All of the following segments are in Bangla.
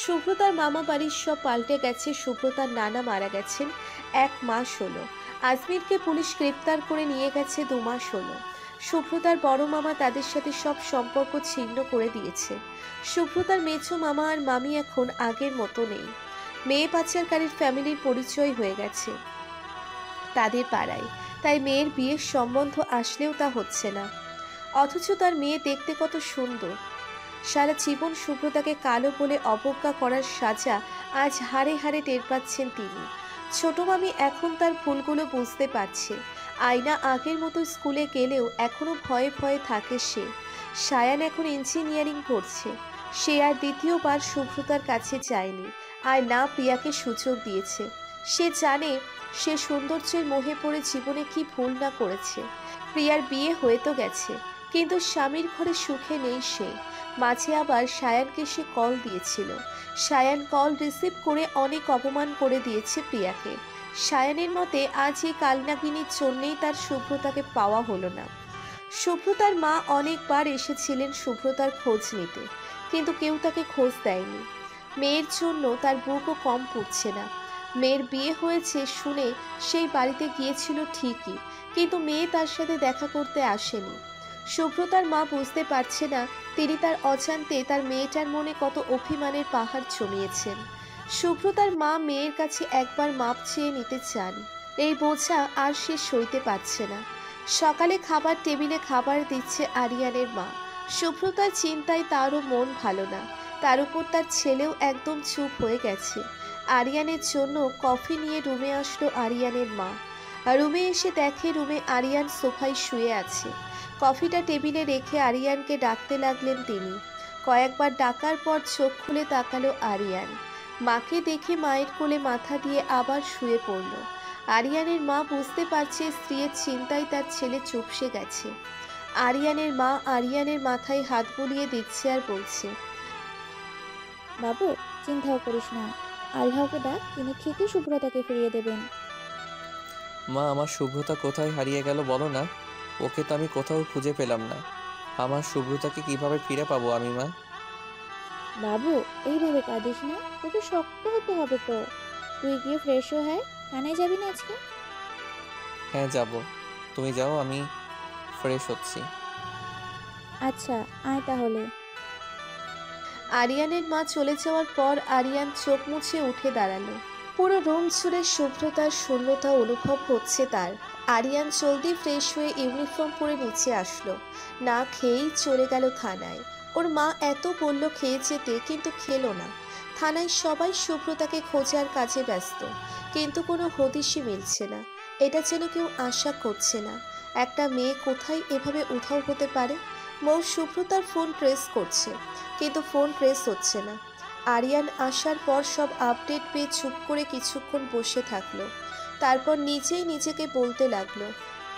শুভ্রতার মামা বাড়ির সব পাল্টে গেছে। শুভ্রতার নানা মারা গেছেন, 1 মাস হলো। আজমিরকে পুলিশ গ্রেপ্তার করে নিয়ে গেছে, 2 মাস হলো। শুভ্রতার বড় মামা তাদের সাথে সব সম্পর্ক ছিন্ন করে দিয়েছে। শুভ্রতার মেছো মামা আর মামি এখন আগের মতো নেই। মেয়ে পাচারকারীর ফ্যামিলির পরিচয় হয়ে গেছে তাদের পাড়ায়, তাই মেয়ের বিয়ের সম্বন্ধ আসলেও তা হচ্ছে না। অথচ তার মেয়ে দেখতে কত সুন্দর। সারা জীবন শুভ্রতাকে কালো বলে অবজ্ঞা করার সাজা আজ হাড়ে হাড়ে টের পাচ্ছেন তিনি। ছোট মামি এখন তার ভুলগুলো বুঝতে পারছে। আয়না আগের মতো স্কুলে গেলেও এখনো ভয়ে ভয়ে থাকে সে। সায়ান এখন ইঞ্জিনিয়ারিং পড়ছে। সে আর দ্বিতীয়বার শুভ্রতার কাছে যায়নি, আর না প্রিয়াকে সুযোগ দিয়েছে। সে জানে সে সৌন্দর্যের মোহে পড়ে জীবনে কি ভুল না করেছে। প্রিয়ার বিয়ে হয়ে তো গেছে, কিন্তু স্বামীর ঘরে সুখে নেই সে। মাঝে আবার সায়ানকে সে কল দিয়েছিল। সায়ান কল রিসিভ করে অনেক অপমান করে দিয়েছে প্রিয়াকে। সায়ানের মতে আজ এই কালনাগিনীর জন্যেই তার শুভ্রতাকে পাওয়া হলো না। শুভ্রতার মা অনেকবার এসেছিলেন শুভ্রতার খোঁজ নিতে, কিন্তু কেউ তাকে খোঁজ দেয়নি। মেয়ের জন্য তার বুকও কম পুড়ছে না। মেয়ের বিয়ে হয়েছে শুনে সেই বাড়িতে গিয়েছিল ঠিকই, কিন্তু মেয়ে তার সাথে দেখা করতে আসেনি। শুভ্রতার মা বুঝতে পারছে না তিনি তার অজান্তে তার মেয়েটার মনে কত অভিমানের পাহাড় জমিয়েছেন। শুভ্রতার মা মেয়ের কাছে একবার মাপ চেয়ে নিতে চান। এই বোঝা আর সে সইতে পারছে না। সকালে খাবার টেবিলে খাবার দিচ্ছে আরিয়ানের মা। শুভ্রতার চিন্তায় তারও মন ভালো না। তার উপর তার ছেলেও একদম চুপ হয়ে গেছে। আরিয়ানের জন্য কফি নিয়ে রুমে আসলো আরিয়ানের মা। রুমে এসে দেখে রুমে আরিয়ান সোফায় শুয়ে আছে। কফিটা টেবিলে রেখে আরিয়ানকে ডাকতে লাগলেন তিনি। কয়েকবার ডাকার পর চোখ খুলে তাকালো আরিয়ান। মাকে দেখে মায়ের কোলে মাথা দিয়ে আবার শুয়ে পড়ল। আরিয়ানের মা বুঝতে পারছে স্ত্রীর চিন্তায় তার ছেলে চুপসে গেছে। আরিয়ানের মা আরিয়ানের মাথায় হাত বুলিয়ে দিচ্ছে আর বলছে, বাবু, চিন্তাও করিস না। আল্লাহকে ডাক, তিনি ঠিকই শুভ্রতাকে ফিরিয়ে দেবেন। মা, আমার শুভ্রতা কোথায় হারিয়ে গেল বলো না। ওকে তো আমি কোথাও খুঁজে পেলাম না। আমার শুভ্রতাকে কিভাবে ফিরে পাবো আমি, মা? বাবু, এইভাবে কাঁদিস না, তোকে শক্ত হতে হবে তো। তুই গিয়ে ফ্রেশ হয়ে থানায় যাবি না আজকে? হ্যাঁ, যাব। তুমি যাও, আমি ফ্রেশ হচ্ছি। আচ্ছা, আয় তাহলে। আরিয়ানের মা চলে যাওয়ার পর আরিয়ান চোখ মুছে উঠে দাঁড়ালো। পুরো রুম জুড়ে শুভ্রতার শূন্যতা অনুভব হচ্ছে তার। আরিয়ান জলদি ফ্রেশ হয়ে ইউনিফর্ম পরে নিচে আসলো। না খেয়েই চলে গেল থানায়। ওর মা এত বলল খেয়ে যেতে, কিন্তু খেলো না। থানায় সবাই শুভ্রতাকে খোঁজার কাজে ব্যস্ত, কিন্তু কোনো হদিশই মিলছে না। এটা যেন কেউ আশা করছে না একটা মেয়ে কোথায় এভাবে উধাও হতে পারে। মৌ শুভ্রতার ফোন ট্রেস করছে, কিন্তু ফোন ট্রেস হচ্ছে না। আরিয়ান আসার পর সব আপডেট পেয়ে চুপ করে কিছুক্ষণ বসে থাকলো। তারপর নিজেই নিজেকে বলতে লাগলো,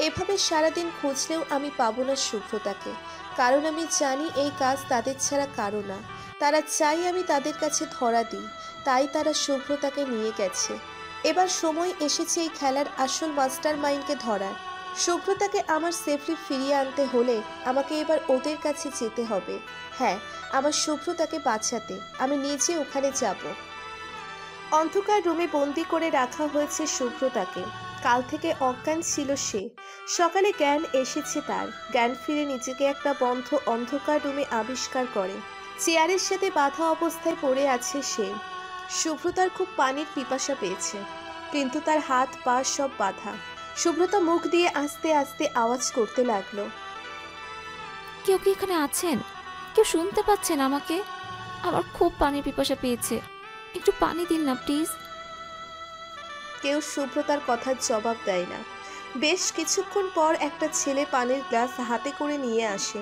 এভাবে সারাদিন খুঁজলেও আমি পাবো না শুভ্রতাকে। কারণ আমি জানি এই কাজ তাদের ছাড়া কারো না। তারা চাই আমি তাদের কাছে ধরা দিই, তাই তারা শুভ্রতাকে নিয়ে গেছে। এবার সময় এসেছে এই খেলার আসল মাস্টার মাইন্ডকে ধরার। শুভ্রতাকে আমার সেফলি ফিরিয়ে আনতে হলে আমাকে এবার ওদের কাছে যেতে হবে। হ্যাঁ, আমার শুভ্রতাকে বাঁচাতে আমি নিজে ওখানে যাব। অন্ধকার রুমে বন্দি করে রাখা হয়েছে শুভ্রতাকে। কাল থেকে অজ্ঞান ছিল সে। সকালে জ্ঞান এসেছে তার। জ্ঞান ফিরে নিজেকে একটা বন্ধ অন্ধকার রুমে আবিষ্কার করে। চেয়ারের সাথে বাঁধা অবস্থায় পড়ে আছে সে। শুভ্রতার খুব পানির পিপাসা পেয়েছে, কিন্তু তার হাত পা সব বাঁধা। শুভ্রতা মুখ দিয়ে আস্তে আস্তে আওয়াজ করতে লাগলো, কেউ কি এখানে আছেন? কেউ শুনতে পাচ্ছেন আমাকে? আমার খুব পানির পিপাসা পেয়েছে, একটু পানি দিন না প্লিজ। কেউ শুভ্রতার কথার জবাব দেয় না। বেশ কিছুক্ষণ পর একটা ছেলে পানির গ্লাস হাতে করে নিয়ে আসে।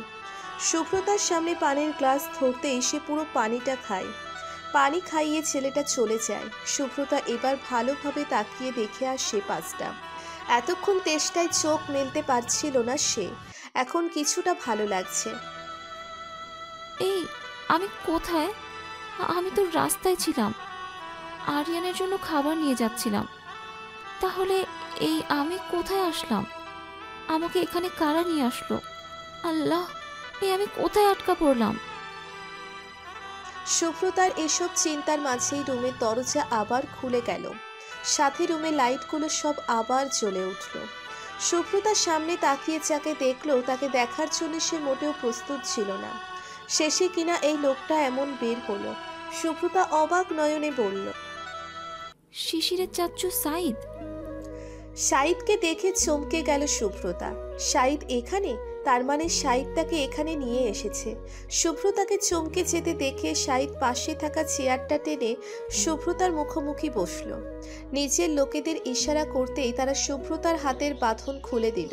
শুভ্রতার সামনে পানির গ্লাস ধরতেই সে পুরো পানিটা খায়। পানি খাইয়ে ছেলেটা চলে যায়। শুভ্রতা এবার ভালোভাবে তাকিয়ে দেখে আসে পাঁচটা। এতক্ষণ তেষ্টায় চোখ মেলতে পারছিল না সে। এখন কিছুটা ভালো লাগছে। এই, আমি কোথায়? আমি তো রাস্তায় ছিলাম, আরিয়ানের জন্য খাবার নিয়ে যাচ্ছিলাম। তাহলে এই আমি কোথায় আসলাম? আমাকে এখানে কারা নিয়ে আসলো? আল্লাহ, এই আমি কোথায় আটকা পড়লাম? সুব্রতার এসব চিন্তার মাঝেই রুমের দরজা আবার খুলে গেল, সাথে রুমের লাইটগুলো সব আবার জ্বলে উঠল। সুব্রতার সামনে তাকিয়ে যাকে দেখলো তাকে দেখার জন্য সে মোটেও প্রস্তুত ছিল না। শেষে কিনা এই লোকটা এমন বের হলো। সুব্রতা অবাক নয়নে বলল, শিশিরের চাচ্চু সাইদ। সাইদকে দেখে চমকে গেল সুব্রতা। সাইদ এখানে? তার মানে সাইদ তাকে এখানে নিয়ে এসেছে। সুব্রতাকে চমকে যেতে দেখে সাইদ পাশে থাকা চেয়ারটা টেনে সুব্রতার মুখোমুখি বসল। নিজের লোকেদের ইশারা করতেই তারা সুব্রতার হাতের বাঁধন খুলে দিল।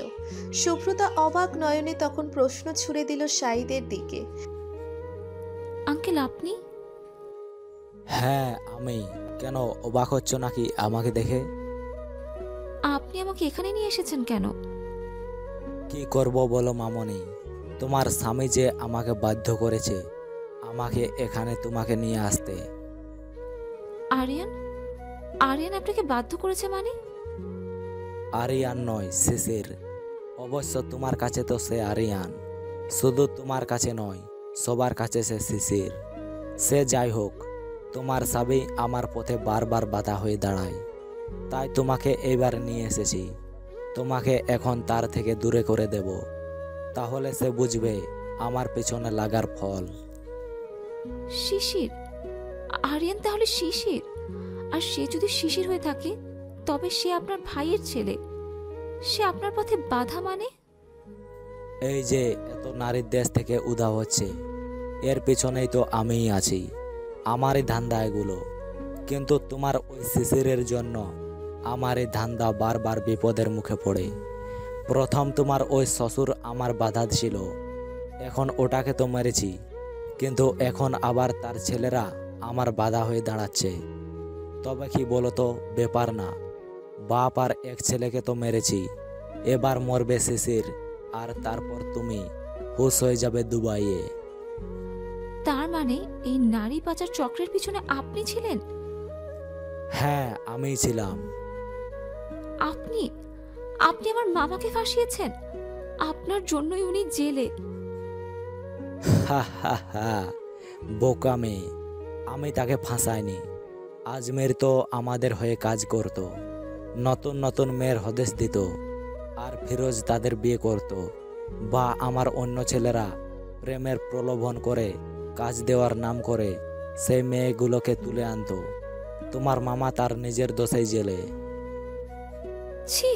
সুব্রতা অবাক নয়নে তখন প্রশ্ন ছুড়ে দিল সাইদের দিকে, আঙ্কেল আপনি? হ্যাঁ আমি। কেন অবাক হচ্ছ নাকি আমাকে দেখে? আপনি আমাকে এখানে নিয়ে এসেছেন কেন? কি করব বলো মামনি, তোমার স্বামী যে আমাকে বাধ্য করেছে আমাকে এখানে তোমাকে নিয়ে আসতে। আরিয়ান? আরিয়ান আপনাকে বাধ্য করেছে মানে? আরিয়ান নয়, শিশির। অবশ্য তোমার কাছে তো সে আরিয়ান, শুধু তোমার কাছে নয়, সবার কাছে সে শিশির। সে যাই হোক, তোমার স্বামী আমার পথে বারবার বাধা হয়ে দাঁড়ায়, তাই তোমাকে এইবার নিয়ে এসেছি। তোমাকে এখন তার থেকে দূরে করে দেব, তাহলে সে বুঝবে আমার পেছনে লাগার ফল। শিশির? আরিয়ান তাহলে শিশির? আর সে যদি শিশির হয়ে থাকে তবে সে আপনার ভাইয়ের ছেলে, সে আপনার পথে বাধা মানে? এই যে এত নারীর দেশ থেকে উধাও হচ্ছে, এর পিছনেই তো আমিই আছি, আমারই ধান্দা এগুলো। কিন্তু তোমার ওই শিশিরের জন্য আমার এই ধান্দা বারবার বিপদের মুখে পড়ে। প্রথম তোমার ওই শ্বশুর আমার বাধা ছিল, এখন ওটাকে তো মেরেছি, কিন্তু এখন আবার তার ছেলেরা আমার বাধা হয়ে দাঁড়াচ্ছে। তবে কি বলো তো, ব্যাপার না, বাপ আর এক ছেলেকে তো মেরেছি, এবার মরবে শিশির, আর তারপর তুমি হুঁশ হয়ে যাবে দুবাইয়ে। তার মানে এই নারী পাচার চক্রের পিছনে আপনি ছিলেন? হ্যাঁ আমিই ছিলাম। আপনি আপনি আমার মামাকে ফাঁসিয়েছেন, আপনার জন্যই উনি জেলে। হা হা হা, বোকা মেয়ে, আমি তাকে ফাঁসাইনি। আজমের তো আমাদের হয়ে কাজ করত, নতুন নতুন মেয়ের হদেশ দিত, আর ফিরোজ তাদের বিয়ে করত, বা আমার অন্য ছেলেরা প্রেমের প্রলোভন করে কাজ দেওয়ার নাম করে সেই মেয়েগুলোকে তুলে আনতো। তোমার মামা তার নিজের দোষেই জেলে। ছি,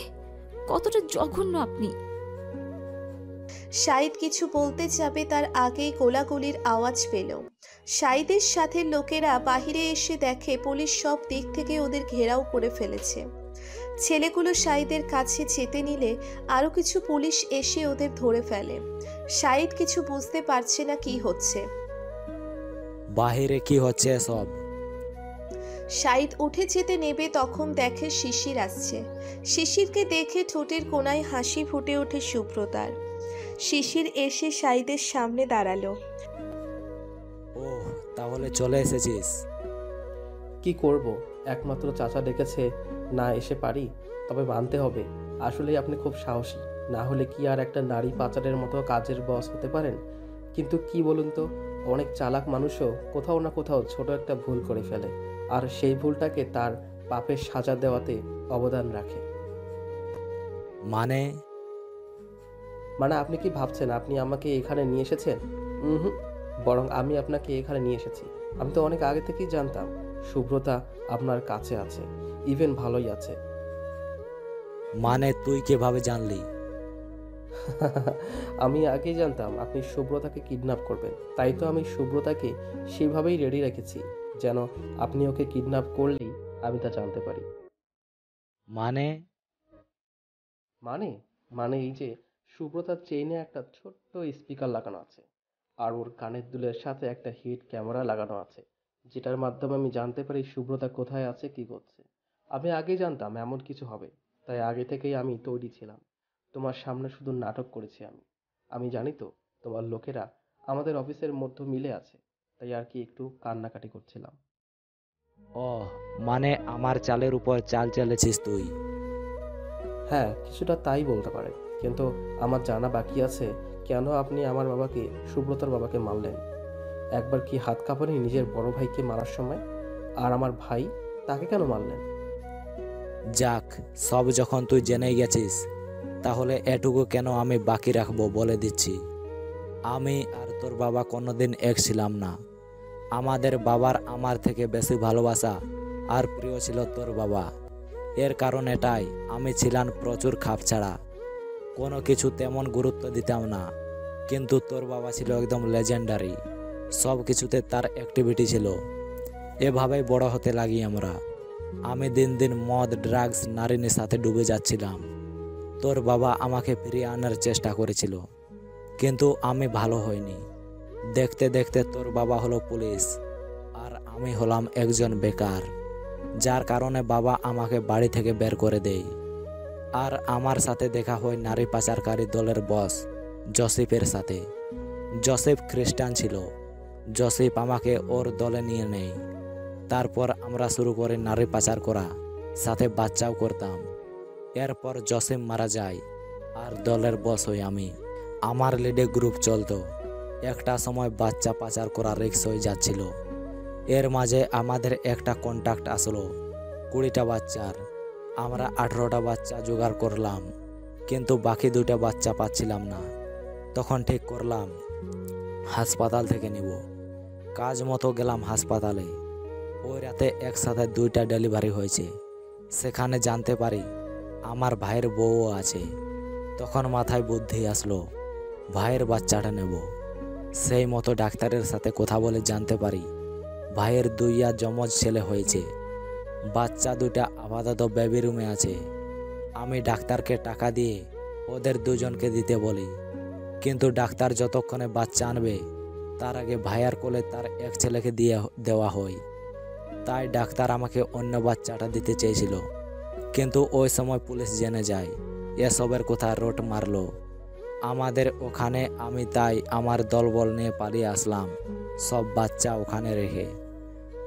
কতটা জঘন্য আপনি! সাইদ কিছু বলতে যাবে তার আগেই গোলাগুলির আওয়াজ পেল। সাইদের সাথে লোকেরা বাহিরে এসে দেখে পুলিশ সব দিক থেকে ওদের ঘেরাও করে ফেলেছে। ছেলেগুলো সাইদের কাছে যেতে নিলে আরো কিছু পুলিশ এসে ওদের ধরে ফেলে। সাইদ কিছু বুঝতে পারছে না কি হচ্ছে। বাহিরে কি হচ্ছে এসব? সাইদ উঠে যেতে নেবে তখন দেখে শিশির আসছে। শিশিরকে দেখে ঠোঁটের কোণায় হাসি ফুটে ওঠে সুব্রতার। শিশির এসে সাইদের সামনে দাঁড়ালো। ওহ, তাহলে চলে এসেছিস। কি করব, একমাত্র চাচা ডেকেছে, না এসে পারি? তবে মানতে হবে আসলেই আপনি খুব সাহসী, না হলে কি আর একটা নারী পাচারের মতো কাজের বস হতে পারেন? কিন্তু কি বলুন তো, অনেক চালাক মানুষও কোথাও না কোথাও ছোট একটা ভুল করে ফেলে, আর সেই ভুলটাকে তার পাপের সাজা দেওয়াতে অবদান রাখে। মানে? আপনি কি ভাবছেন আপনি আমাকে এখানে নিয়ে এসেছেন? হুম, বরং আমি আপনাকে এখানে নিয়ে এসেছি। আমি তো অনেক আগে থেকেই জানতাম সুব্রতা আপনার কাছে আছে, ইভেন ভালোই আছে। মানে তুই কিভাবে জানলি? আমি আগেই জানতাম আপনি সুব্রতাকে কিডন্যাপ করবেন, তাই তো আমি সুব্রতাকে সেভাবেই রেডি রেখেছি, যেন আপনি ওকে কিডন্যাপ করলেই আমি তা জানতে পারি। মানে? মানে মানে এই যে সুব্রতার চেইনে একটা ছোট্ট স্পিকার লাগানো আছে, আর ওর কানের দুলের সাথে একটা হিট ক্যামেরা লাগানো আছে, যেটার মাধ্যমে আমি জানতে পারি সুব্রতা কোথায় আছে, কি করছে। আমি আগেই জানতাম এমন কিছু হবে, তাই আগে থেকেই আমি তৈরি ছিলাম। তোমার সামনে শুধু নাটক করেছি আমি। আমি জানি তো তোমার লোকেরা আমাদের অফিসের মধ্যে মিলে আছে, তাই আর কি একটু কান্নাকাটি করছিলাম। ও, মানে আমার চালের উপর চাল চালেছিস তুই? হ্যাঁ, কিছুটা তাই বলতে পারে, কিন্তু আমার জানা বাকি আছে কেন আপনি আমার বাবাকে, সুব্রতার বাবাকে মারলেন। একবার কি হাত কাঁপানি নিজের বড় ভাইকে মারার সময়? আর আমার ভাই, তাকে কেন মারলেন? যাক, সব যখন তুই জেনেই গেছিস, তাহলে এটুকু কেন আমি বাকি রাখবো বলে দিচ্ছি। আমি আর তোর বাবা কোনোদিন এক ছিলাম না। আমাদের বাবার আমার থেকে বেশি ভালোবাসা আর প্রিয় ছিল তোর বাবা। এর কারণ এটাই, আমি ছিলাম প্রচুর খাপছাড়া, কোনো কিছু তেমন গুরুত্ব দিতাম না। কিন্তু তোর বাবা ছিল একদম লেজেন্ডারি, সব কিছুতে তার অ্যাক্টিভিটি ছিল। এভাবেই বড় হতে লাগি আমরা। আমি দিন দিন মদ, ড্রাগস, নারী নেশাতে ডুবে যাচ্ছিলাম। তোর বাবা আমাকে ফিরিয়ে আনার চেষ্টা করেছিল, কিন্তু আমি ভালো হইনি। দেখতে দেখতে তোর বাবা হলো পুলিশ, আর আমি হলাম একজন বেকার, যার কারণে বাবা আমাকে বাড়ি থেকে বের করে দেয়। আর আমার সাথে দেখা হয় নারী পাচারকারী দলের বস জসিফের সাথে। জসিফ খ্রিস্টান ছিল। জসিফ আমাকে ওর দলে নিয়ে নেয়। তারপর আমরা শুরু করি নারী পাচার করা, সাথে বাচ্চাও করতাম। এরপর জসিম মারা যায়, আর দলের বস হই আমি। আমার লিডে গ্রুপ চলতো। একটা সময় বাচ্চা পাচার করা রিস্ক হয়ে যাচ্ছিল। এর মাঝে আমাদের একটা কন্ট্যাক্ট আসলো 20টা বাচ্চার। আমরা 18টা বাচ্চা জোগাড় করলাম, কিন্তু বাকি 2টা বাচ্চা পাচ্ছিলাম না। তখন ঠিক করলাম হাসপাতাল থেকে নিব। কাজ মতো গেলাম হাসপাতালে। ওই রাতে একসাথে 2টা ডেলিভারি হয়েছে। সেখানে জানতে পারি আমার ভাইয়ের বউও আছে। তখন মাথায় বুদ্ধি আসলো, ভাইয়ের বাচ্চাটা নেব। সেই মতো ডাক্তারের সাথে কথা বলে জানতে পারি ভাইয়ের 2 যমজ ছেলে হয়েছে। বাচ্চা 2টা আপাতত বেবি রুমে আছে। আমি ডাক্তারকে টাকা দিয়ে ওদের 2জনকে দিতে বলি, কিন্তু ডাক্তার যতক্ষণে বাচ্চা আনবে তার আগে ভাইয়ার কোলে তার এক ছেলেকে দিয়ে দেওয়া হয়। তাই ডাক্তার আমাকে অন্য বাচ্চাটা দিতে চেয়েছিল, কিন্তু ওই সময় পুলিশ জেনে যায়। এসবের কথা রোট মারলো আমাদের ওখানে। আমি তাই আমার দলবল নিয়ে পালিয়ে আসলাম, সব বাচ্চা ওখানে রেখে।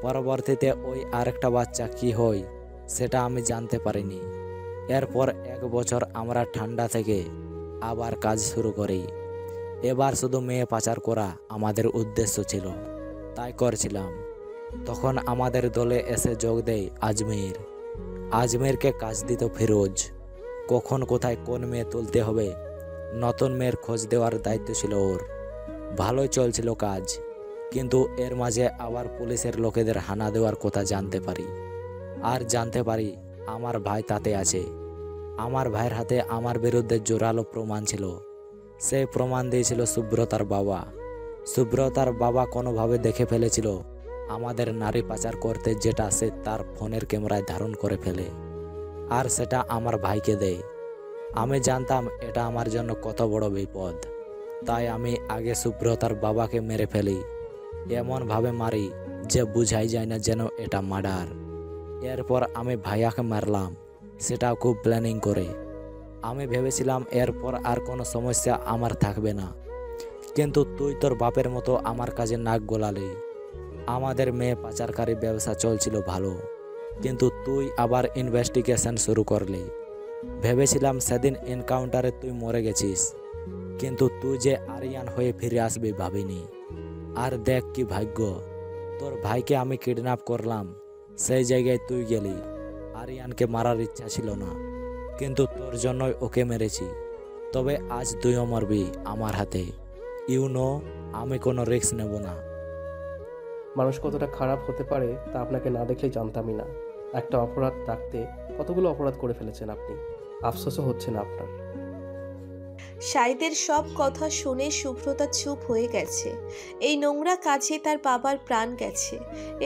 পরবর্তীতে ওই আরেকটা বাচ্চা কি হয় সেটা আমি জানতে পারিনি। এরপর 1 বছর আমরা ঠান্ডা থেকে আবার কাজ শুরু করি। এবার শুধু মেয়ে পাচার করা আমাদের উদ্দেশ্য ছিল, তাই করছিলাম। তখন আমাদের দলে এসে যোগ দেয় আজমির। আজমিরকে কাজ দিত ফিরোজ। কখন কোথায় কোন মেয়ে তুলতে হবে, নতুন মেয়ের খোঁজ দেওয়ার দায়িত্ব ছিল ওর। ভালোই চলছিল কাজ, কিন্তু এর মাঝে আবার পুলিশের লোকেদের হানা দেওয়ার কথা জানতে পারি। আর জানতে পারি আমার ভাই তাতে আছে। আমার ভাইয়ের হাতে আমার বিরুদ্ধে জোরালো প্রমাণ ছিল। সেই প্রমাণ দিয়েছিল সুব্রতার বাবা। সুব্রতার বাবা কোনোভাবে দেখে ফেলেছিল আমাদের নারী পাচার করতে, যেটা সে তার ফোনের ক্যামেরায় ধারণ করে ফেলে, আর সেটা আমার ভাইকে দেয়। আমি জানতাম এটা আমার জন্য কত বড় বিপদ, তাই আমি আগে সুব্রতার বাবাকে মেরে ফেলি। এমনভাবে মারি যে বুঝাই যায় না যেন এটা মার্ডার। এরপর আমি ভাইয়াকে মারলাম, সেটাও খুব প্ল্যানিং করে। আমি ভেবেছিলাম এরপর আর কোনো সমস্যা আমার থাকবে না, কিন্তু তুই তোর বাপের মতো আমার কাজে নাক গলালি। আমাদের মেয়ে পাচারকারী ব্যবসা চলছিল ভালো, কিন্তু তুই আবার ইনভেস্টিগেশন শুরু করলি। ভেবেছিলাম সেদিন এনকাউন্টারে তুই মরে গেছিস, কিন্তু তুই যে আরিয়ান হয়ে ফিরে আসবি ভাবিনি। আর দেখ কি ভাগ্য, তোর ভাইকে আমি কিডন্যাপ করলাম, সেই জায়গায় তুই গেলি। আরিয়ানকে মারার ইচ্ছা ছিল না, কিন্তু তোর জন্যই ওকে মেরেছি। তবে আজ তুইও মরবি আমার হাতে। আমি কোনো রিস্ক নেব না। মানুষ কতটা খারাপ হতে পারে তা আপনাকে না দেখলেই জানতামই না। একটা অপরাধ ডাকতে কতগুলো অপরাধ করে ফেলেছেন আপনি, আফসোসও হচ্ছে না আপনার? সাইদের সব কথা শুনে সুব্রতা চুপ হয়ে গেছে। এই নোংরা কাজে তার বাবার প্রাণ গেছে।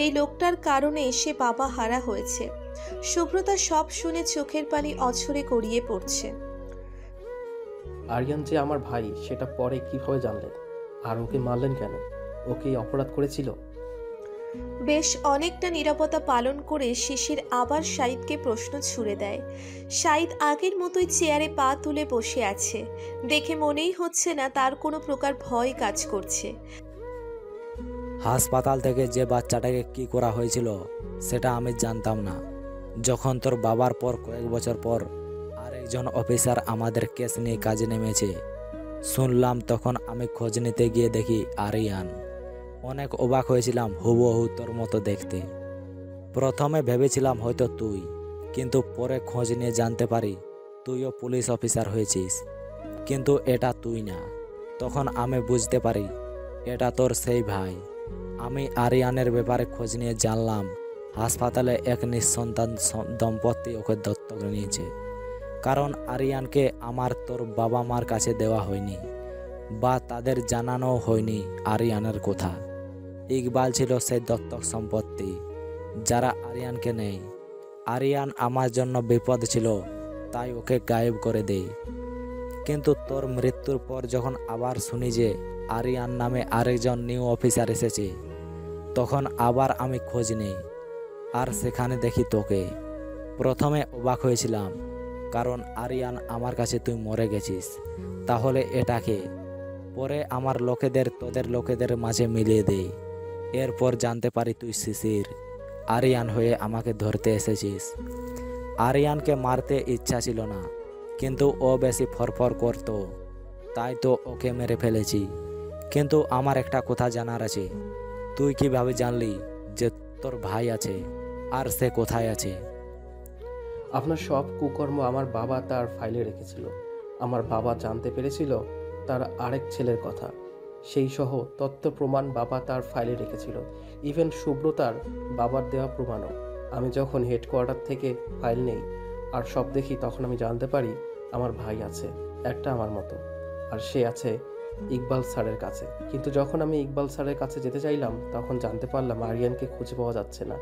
এই লোকটার কারণে সে বাবা হারা হয়েছে। সুব্রতা সব শুনে চোখের পানি অঝরে গড়িয়ে পড়ছে। আরিয়ান যে আমার ভাই সেটা পরে কিভাবে জানলেন? আর ওকে মারলেন কেন? ওকে অপরাধ করেছিল? বেশ অনেকটা নীরবতা পালন করে শিশির আবার শাহিদকে প্রশ্ন ছুড়ে দেয়। শাহিদ আগের মতোই চেয়ারে পা তুলে বসে আছে। দেখে মনেই হচ্ছে না তার কোনো প্রকার ভয় কাজ করছে। হাসপাতাল থেকে যে বাচ্চাটাকে কি করা হয়েছিল সেটা আমি জানতাম না। যখন তোর বাবার পর কয়েক বছর পর আরেকজন অফিসার আমাদের কেস নিয়ে কাজে নেমেছে শুনলাম, তখন আমি খোঁজ নিতে গিয়ে দেখি আরিয়ান। অনেক অবাক হয়েছিলাম হুবহু তোর মতো দেখতে। প্রথমে ভেবেছিলাম হয়তো তুই, কিন্তু পরে খোঁজ নিয়ে জানতে পারি তুইও পুলিশ অফিসার হয়েছিস। কিন্তু এটা তুই না। তখন আমি বুঝতে পারি এটা তোর সেই ভাই। আমি আরিয়ানের ব্যাপারে খোঁজ নিয়ে জানলাম হাসপাতালে এক নিঃসন্তান দম্পতি ওকে দত্তক নিয়েছে। কারণ আরিয়ানকে আমার তোর বাবা মার কাছে দেওয়া হয়নি, বা তাদের জানানো হয়নি আরিয়ানের কথা। ইকবাল ছিল সেই দত্তক সম্পত্তি যারা আরিয়ানকে নেয়। আরিয়ান আমার জন্য বিপদ ছিল, তাই ওকে গায়েব করে দেই। কিন্তু তোর মৃত্যুর পর যখন আবার শুনি যে আরিয়ান নামে আরেকজন নিউ অফিসার এসেছে, তখন আবার আমি খোঁজ নেই, আর সেখানে দেখি তোকে। প্রথমে অবাক হয়েছিলাম, কারণ আরিয়ান আমার কাছে তুই মরে গেছিস, তাহলে এটাকে। পরে আমার লোকেদের তোদের লোকেদের মাঝে মিলিয়ে দেই। এরপর জানতে পারি তুই শিশির, আরিয়ান হয়ে আমাকে ধরতে এসেছিস। আরিয়ানকে মারতে ইচ্ছা ছিল না, কিন্তু ও বেশি ফরফর করতো, তাই তো ওকে মেরে ফেলেছি। কিন্তু আমার একটা কথা জানার আছে, তুই কিভাবে জানলি যে তোর ভাই আছে, আর সে কোথায় আছে? আপনার সব কুকর্ম আমার বাবা তার ফাইলে রেখেছিল। আমার বাবা জানতে পেরেছিল তার আরেক ছেলের কথা, সেই সহ তথ্য প্রমাণ বাবা তার ফাইলে রেখেছিল। ইভেন সুব্রতার বাবার দেওয়া প্রমাণও। আমি যখন হেডকোয়ার্টার থেকে ফাইল নেই আর সব দেখি, তখন আমি জানতে পারি আমার ভাই আছে, একটা আমার মতো, আর সে আছে ইকবাল স্যারের কাছে। কিন্তু যখন আমি ইকবাল স্যারের কাছে যেতে চাইলাম, তখন জানতে পারলাম আরিয়ানকে খুঁজে পাওয়া যাচ্ছে না।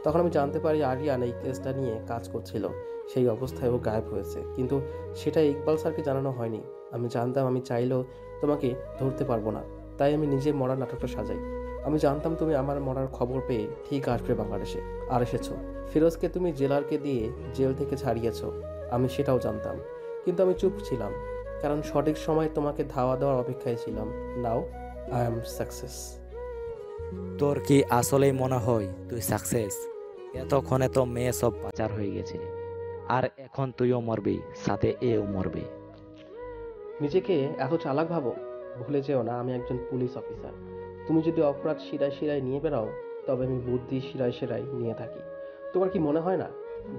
তখন আমি জানতে পারি আরিয়ান এই কেসটা নিয়ে কাজ করছিল, সেই অবস্থায় ও গায়েব হয়েছে। কিন্তু সেটা ইকবাল স্যারকে জানানো হয়নি। আমি জানতাম আমি চাইলেও তোমাকে ধরতে পারবো না, তাই আমি নিজে মরার নাটকটা সাজাই। আমি জানতাম তুমি আমার মরার খবর পেয়ে ঠিক আসবে বাংলাদেশে, আর এসেছো। ফিরোজকে তুমি জেলারকে দিয়ে জেল থেকে ছাড়িয়েছো, আমি সেটাও জানতাম। কিন্তু আমি চুপ ছিলাম, কারণ সঠিক সময় তোমাকে ধাওয়া দেওয়ার অপেক্ষায় ছিলাম। Now I am success. তোর কি আসলেই মনে হয় তুই সাকসেস? এতক্ষণে তো মেয়ে সব পাচার হয়ে গেছে, আর এখন তুইও মরবি, সাথে এও মরবে। নিজেকে এত চালাক ভাবো? ভুলে যেও না আমি একজন পুলিশ অফিসার। তুমি যদি অপরাধ শিরায় শিরায় নিয়ে বেরাও, তবে আমি বুদ্ধি শিরায় শিরায় নিয়ে থাকি। তোমার কি মনে হয় না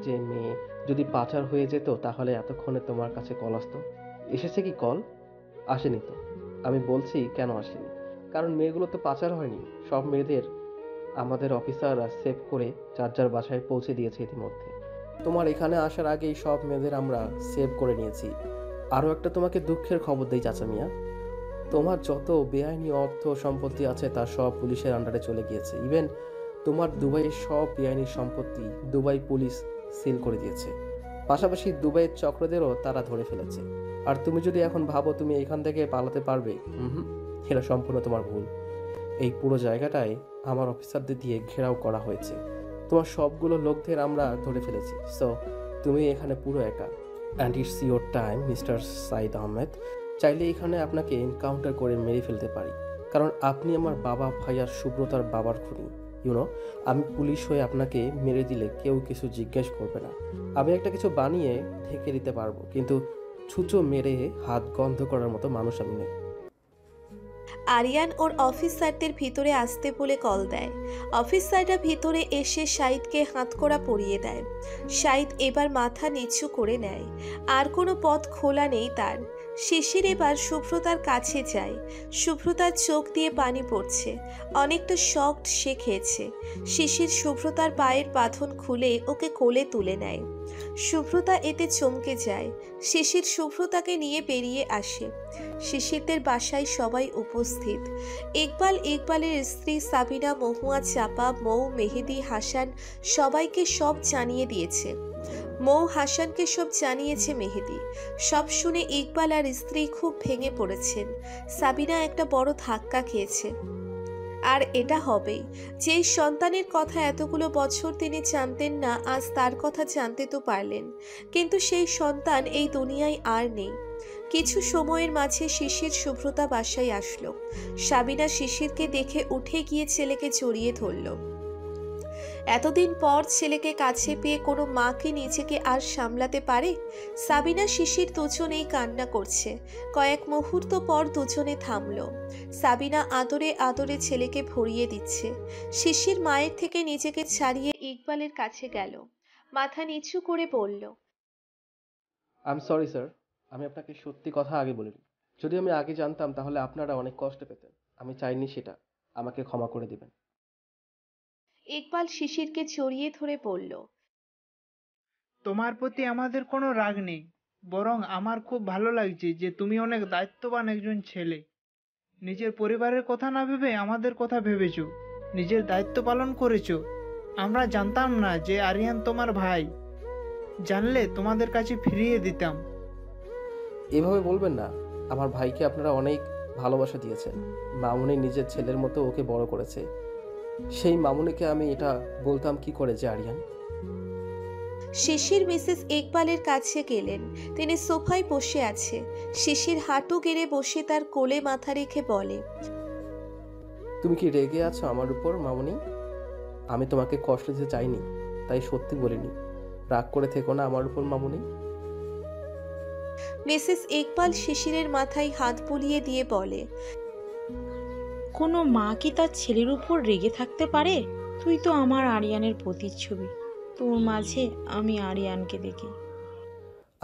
যে মেয়ে যদি পাচার হয়ে যেত, তাহলে এতক্ষণে তোমার কাছে কল আসতো? এসেছে কি কল? আসেনি তো। আমি বলছি কেন আসেনি, কারণ মেয়েগুলো তো পাচার হয়নি। সব মেয়েদের আমাদের অফিসাররা সেভ করে যার যার বাসায় পৌঁছে দিয়েছে ইতিমধ্যে। তোমার এখানে আসার আগেই সব মেয়েদের আমরা সেভ করে নিয়েছি। আরও একটা তোমাকে দুঃখের খবর দেই চাচা মিয়া, তোমার যত বেআইনি অর্থ সম্পত্তি আছে তা সব পুলিশের আন্ডারে চলে গিয়েছে। ইভেন তোমার দুবাইয়ের সব বেআইনি সম্পত্তি দুবাই পুলিশ সিল করে দিয়েছে। পাশাপাশি দুবাইয়ের চক্রদেরও তারা ধরে ফেলেছে। আর তুমি যদি এখন ভাবো তুমি এখান থেকে পালাতে পারবে, এটা সম্পূর্ণ তোমার ভুল। এই পুরো জায়গাটায় আমার অফিসারদের দিয়ে ঘেরাও করা হয়েছে। তোমার সবগুলো লোকদের আমরা ধরে ফেলেছি। সো তুমি এখানে পুরো একা। And it's your time mister Saeed Ahmed. চাইলে এখানে আপনাকে এনকাউন্টার করে মেরে ফেলতে পারি, কারণ আপনি আমার বাবা ভাই আর সুব্রতার বাবার খুনি। ইউনো, আমি পুলিশ হয়ে আপনাকে মেরে দিলে কেউ কিছু জিজ্ঞেস করবে না। আমি একটা কিছু বানিয়ে ঢেকে দিতে পারবো, কিন্তু ছুঁচো মেরে হাত গন্ধ করার মতো মানুষ আমি নই। আরিয়ান ওর অফিসারদের ভিতরে আসতে বলে কল দেয়। অফিসাররা ভিতরে এসে শাহিদকে হাতকড়া পরিয়ে দেয়। শাহিদ এবার মাথা নিচু করে নেয়, আর কোনো পথ খোলা নেই তার। শিশির এবার শুভ্রতার কাছে যায়। শুভ্রতার চোখ দিয়ে পানি পড়ছে, অনেকটা শকড সে খেয়েছে। শিশির শুভ্রতার পায়ের বাঁধন খুলে ওকে কোলে তুলে নেয়। শুভ্রতা এতে চমকে যায়। শিশির শুভ্রতাকে নিয়ে বেরিয়ে আসে। শিশিরদের বাসায় সবাই উপস্থিত। ইকবালের স্ত্রী সাবিনা, মহুয়া, চাপা, মৌ, মেহেদি, হাসান সবাইকে সব জানিয়ে দিয়েছে। মৌ হাসানকে সব জানিয়েছে মেহেদি। সব শুনে ইকবাল আর স্ত্রী খুব ভেঙে পড়েছেন। সাবিনা একটা বড় ধাক্কা খেয়েছে। আর এটা হবেই। যেই সন্তানের কথা এতগুলো বছর তিনি জানতেন না, আজ তার কথা জানতে তো পারলেন। কিন্তু সেই সন্তান এই দুনিয়ায় আর নেই। কিছু সময়ের মাঝে শিশির শুভ্রতা বাসায় আসলো। সাবিনা শিশিরকে দেখে উঠে গিয়ে ছেলেকে জড়িয়ে ধরল। এতদিন পর ছেলেকে কাছে পেয়ে কোনো মা কি নিজেকে আর সামলাতে পারে? সাবিনা শিশির দুজনেই কান্না করছে। কয়েক মুহূর্ত পর দুজনে থামলো। সাবিনা আদরে আদরে ছেলেকে ভরিয়ে দিচ্ছে। শিশির মায়ের থেকে নিজেকে ছাড়িয়ে ইকবালের কাছে গেল, মাথা নিচু করে বলল, আই এম সরি স্যার, আমি আপনাকে সত্যি কথা আগে বলিনি। যদি আমি আগে জানতাম তাহলে আপনারা অনেক কষ্ট পেতেন। আমি চাইনি সেটা। আমাকে ক্ষমা করে দিবেন। ইকবাল শিশিরকে জড়িয়ে ধরে বলল, তোমার প্রতি আমাদের কোনো রাগ নেই, বরং আমার খুব ভালো লাগছে যে তুমি অনেক দায়িত্ববান একজন ছেলে। নিজের পরিবারের কথা না ভেবে আমাদের কথা ভেবেছো, নিজের দায়িত্ব পালন করেছো। আমরা জানতাম না যে আরিয়ান তোমার ভাই, জানলে তোমাদের কাছে ফিরিয়ে দিতাম। এভাবে বলবেন না। আমার ভাইকে আপনারা অনেক ভালোবাসা দিয়েছেন। মামুনি নিজের ছেলের মতো ওকে বড় করেছে। সেই মামুনিকে আমি এটা বলতাম কি করে যে আরিয়ান? শিশির মিসেস ইকবালের কাছে গেলেন। তিনি সোফায় বসে আছে। শিশির হাঁটু গেড়ে বসে তার কোলে মাথা রেখে বলে, তুমি কি রেগে আছো আমার উপর মামুনি? আমি তোমাকে কষ্ট দিতে চাইনি, তাই সত্যি বলিনি। রাগ করে থেকো না আমার উপর মামুনি। মিসেস ইকবাল শিশিরের মাথায় হাত বুলিয়ে দিয়ে বলে, কোনো মা কি তার ছেলের উপর রেগে থাকতে পারে? তুই তো আমার আরিয়ানের প্রতিচ্ছবি। তোর মাঝে আমি আরিয়ানকে দেখি।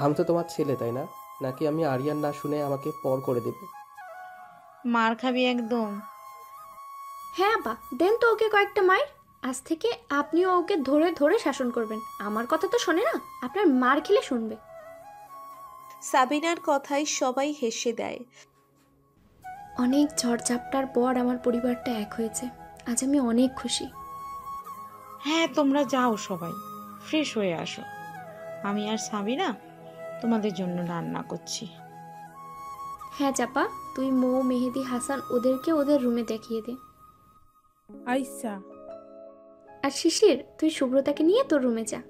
আমি তো তোমার ছেলে, তাই না? নাকি আমি আরিয়ান না শুনে আমাকে পর করে দেবে? মার খাবি একদম। হ্যাঁ আপা, দেন তো ওকে কয়েকটা মায়ের। আজ থেকে আপনিও ওকে ধরে ধরে শাসন করবেন। আমার কথা তো শোনে না, আপনার মার খেলে শুনবে। সাবিনার কথায় সবাই হেসে দেয়। অনেক ঝড়ঝাপটার পর আমার পরিবারটা এক হয়েছে। আজ আমি অনেক খুশি। হ্যাঁ, তোমরা যাও, সবাই ফ্রেশ হয়ে আসো। আমি আর সাবিনা তোমাদের জন্য রান্না করছি। হ্যাঁ চাপা, তুই মৌ, মেহেদি, হাসান ওদেরকে ওদের রুমে দেখিয়ে দে। আইসা। আর শিশির, তুই শুভ্রতাকে নিয়ে তোর রুমে যা।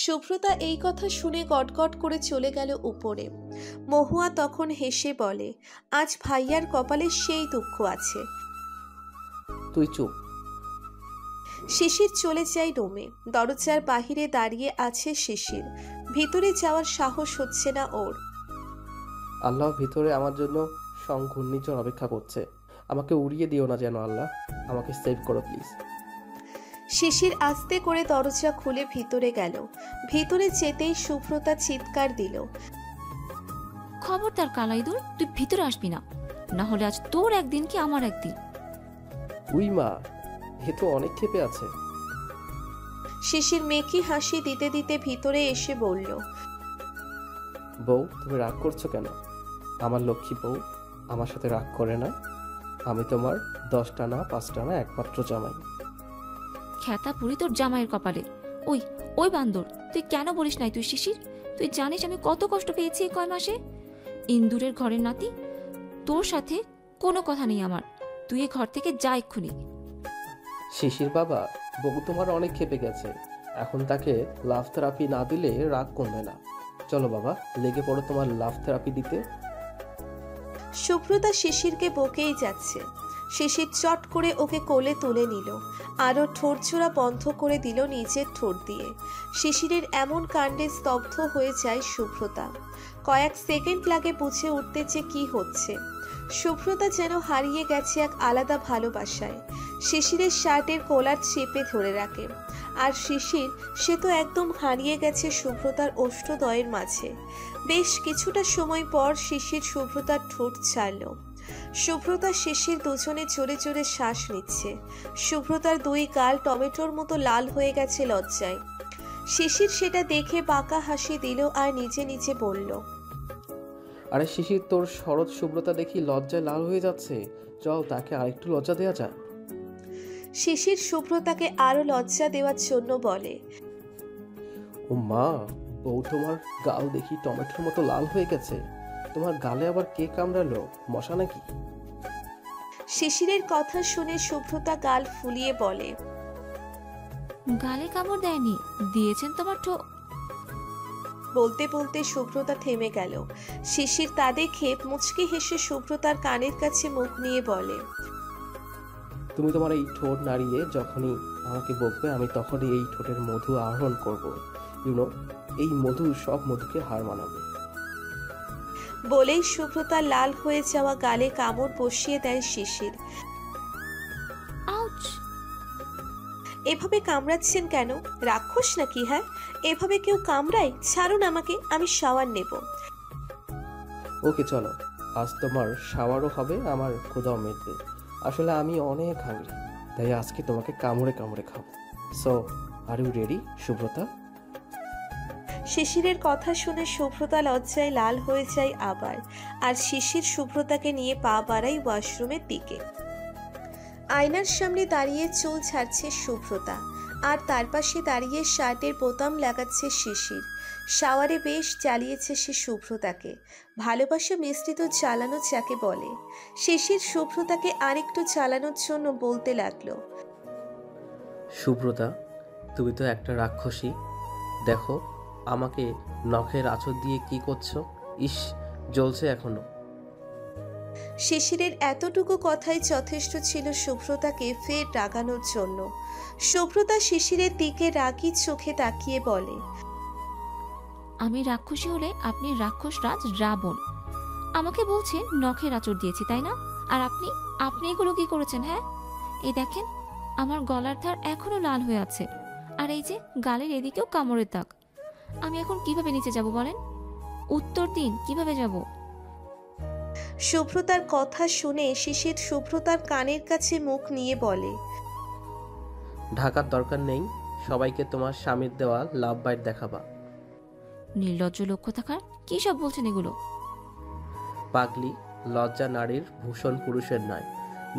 শুভ্রতা এই কথা শুনে গটগট করে চলে গেল উপরে। মহুয়া তখন হেসে বলে, আজ ভাইয়ার কপালে সেই দুঃখ আছে। তুই চুপ। শিশির চলে যায় রুমে। দরজার বাহিরে দাঁড়িয়ে আছে শিশির। ভিতরে যাওয়ার সাহস হচ্ছে না ওর। আল্লাহ ভিতরে আমার জন্য ঘূর্ণিঝড় অপেক্ষা করছে। আমাকে উড়িয়ে দিও না যেন আল্লাহ। আমাকে সেভ করো প্লিজ। শিশির আস্তে করে দরজা খুলে ভিতরে গেল। ভিতরে যেতেই শুভ্রতা চিৎকার দিল, খবরদার কালাইদুর, তুই ভিতরে আসবি না, না হলে আজ তোর একদিন কি আমার একদিন। উই মা, এ তো অনেক ক্ষেপে আছে। শিশির মেকি হাসি দিতে দিতে ভিতরে এসে বলল, বউ, তুমি রাগ করছো কেন? আমার লক্ষ্মী বউ আমার সাথে রাগ করে না। আমি তোমার 10টা না 5টা না একমাত্র জামাই। খ্যাতা পুরি তোর জামাইয়ের কপালে। ওই ওই বান্দর, তুই কেন বলিস নাই তুই শিশির? তুই জানিস আমি কত কষ্ট পেয়েছি এই কয় মাসে। ইন্দুরের ঘরের নাতি, তোর সাথে কোনো কথা নেই আমার। তুই এ ঘর থেকে যা এক্ষুনি। শিশির বাবা, বউ তোমার অনেক ক্ষেপে গেছে। এখন তাকে লাভ থেরাপি না দিলে রাগ কমবে না। চলো বাবা, লেগে পড়ো তোমার লাভ থেরাপি দিতে। শুভ্রতা শিশিরকে বকেই যাচ্ছে। শিশির চট করে ওকে কোলে তুলে নিল, আরো ঠোঁট জোড়া বন্ধ করে দিল নিজের ঠোঁট দিয়ে। শিশিরের এমন কাণ্ডে স্তব্ধ হয়ে যায় শুভ্রতা। কয়েক সেকেন্ড লাগে বুঝে উঠতে যে কি হচ্ছে। শুভ্রতা যেন হারিয়ে গেছে এক আলাদা ভালোবাসায়। শিশিরের শার্টের কলার চেপে ধরে রাখে। আর শিশির, সে তো একদম হারিয়ে গেছে শুভ্রতার ওষ্ঠদ্বয়ের মাঝে। বেশ কিছুটা সময় পর শিশির শুভ্রতার ঠোঁট ছাড়ল। শুভ্রতা শিশির দুজনে জোরে জোরে শ্বাস নিচ্ছে। শুভ্রতার দুই গাল টমেটোর মতো লাল হয়ে গেছে লজ্জায়। শিশির সেটা দেখে বাঁকা হাসি দিল আর নিজে নিজে বলল, আরে শিশির, তোর শরৎ শুভ্রতা দেখি লজ্জায় লাল হয়ে যাচ্ছে। চল তাকে আরেকটু লজ্জা দেওয়া যাক। শিশির শুভ্রতাকে আরো লজ্জা দেওয়ার জন্য বলে, ও মা, বউ তোমার গাল দেখি টমেটোর মতো লাল হয়ে গেছে। তোমার গালে আবার কে কামড়ালো? মশা নাকি? শিশিরের কথা শুনে শুভ্রতা গাল ফুলিয়ে বলে, গালে কামড় দেয়নি, দিয়েছেন তোমার বলতে বলতে শুভ্রতা থেমে গেল। শিশির তা দেখে মুচকি হেসে শুভ্রতার কানের কাছে মুখ নিয়ে বলে, তুমি তোমার এই ঠোঁট নাড়িয়ে যখনই আমাকে বকবে আমি তখনই এই ঠোঁটের মধু আহরণ করব। ইউনো, এই মধু সব মধুকে হার মানাবে। বলেই সুব্রতার লাল হয়ে যাওয়া গালে কামড় বসিয়ে দেয় শিশির। আউচ! এভাবে কামড়াচ্ছেন কেন? রাক্ষস নাকি? হ্যাঁ, এভাবে কেউ কামড়ায়? ছাড়ুন আমাকে, আমি শাওয়ার নেব। ওকে চলো, আজ তোমার শাওয়ারও হবে, আমার ক্ষুধাও মিটবে। আসলে আমি অনেক হাঙ্গরি, তাই আজকে তোমাকে কামড়ে কামড়ে খাবো। So are you ready Subrata? শিশিরের কথা শুনে সুব্রতা লজ্জায় লাল হয়ে যায় আবার, আর শিশির সুব্রতাকে নিয়ে পা বাড়ায় ওয়াশরুমের দিকে। আয়নার সামনে দাঁড়িয়ে চুল ছাড়ছে সুব্রতা, আর তার পাশে দাঁড়িয়ে শার্টের বোতাম লাগাচ্ছে শিশির। শাওয়ারে বেশ জ্বালিয়েছে সে সুব্রতাকে, ভালোবাসা মিশ্রিত জ্বালানো যাকে বলে। শিশির সুব্রতাকে আরেকটু জ্বালানোর জন্য বলতে লাগলো, সুব্রতা, তুমি তো একটা রাক্ষসী। দেখো আমাকে নখের আঁচড় দিয়ে কি করছো? ইস, জ্বলছে এখনো। শিশিরের এতটুকু কথাই যথেষ্ট ছিল সুব্রতাকে ফের রাগানোর জন্য। সুব্রতা শিশিরের দিকে রাগী চোখে তাকিয়ে বলে, আমি রাক্ষসী হলে আপনি রাক্ষস রাজ রাবণ। আমাকে বলছেন নখের আঁচড় দিয়েছি, তাই না? আর আপনি আপনি এগুলো কি করেছেন? হ্যাঁ, এই দেখেন, আমার গলার ধার এখনো লাল হয়ে আছে, আর এই যে গালের এদিকেও কামড়ের দাগ। আমি এখন কিভাবে নিচে যাব বলেন? উত্তর দিন, কিভাবে যাব? সুব্রতার কথা শুনে শিশির সুব্রতার কানের কাছে মুখ নিয়ে বলে, ঢাকার দরকার নেই, সবাইকে তোমার স্বামীর দেওয়া লাভ বাইট দেখাবা। নির্লজ্জ লক্ষ্য থাকার কি সব বলছেন এগুলো? পাগলি, লজ্জা নারীর ভূষণ, পুরুষের নয়।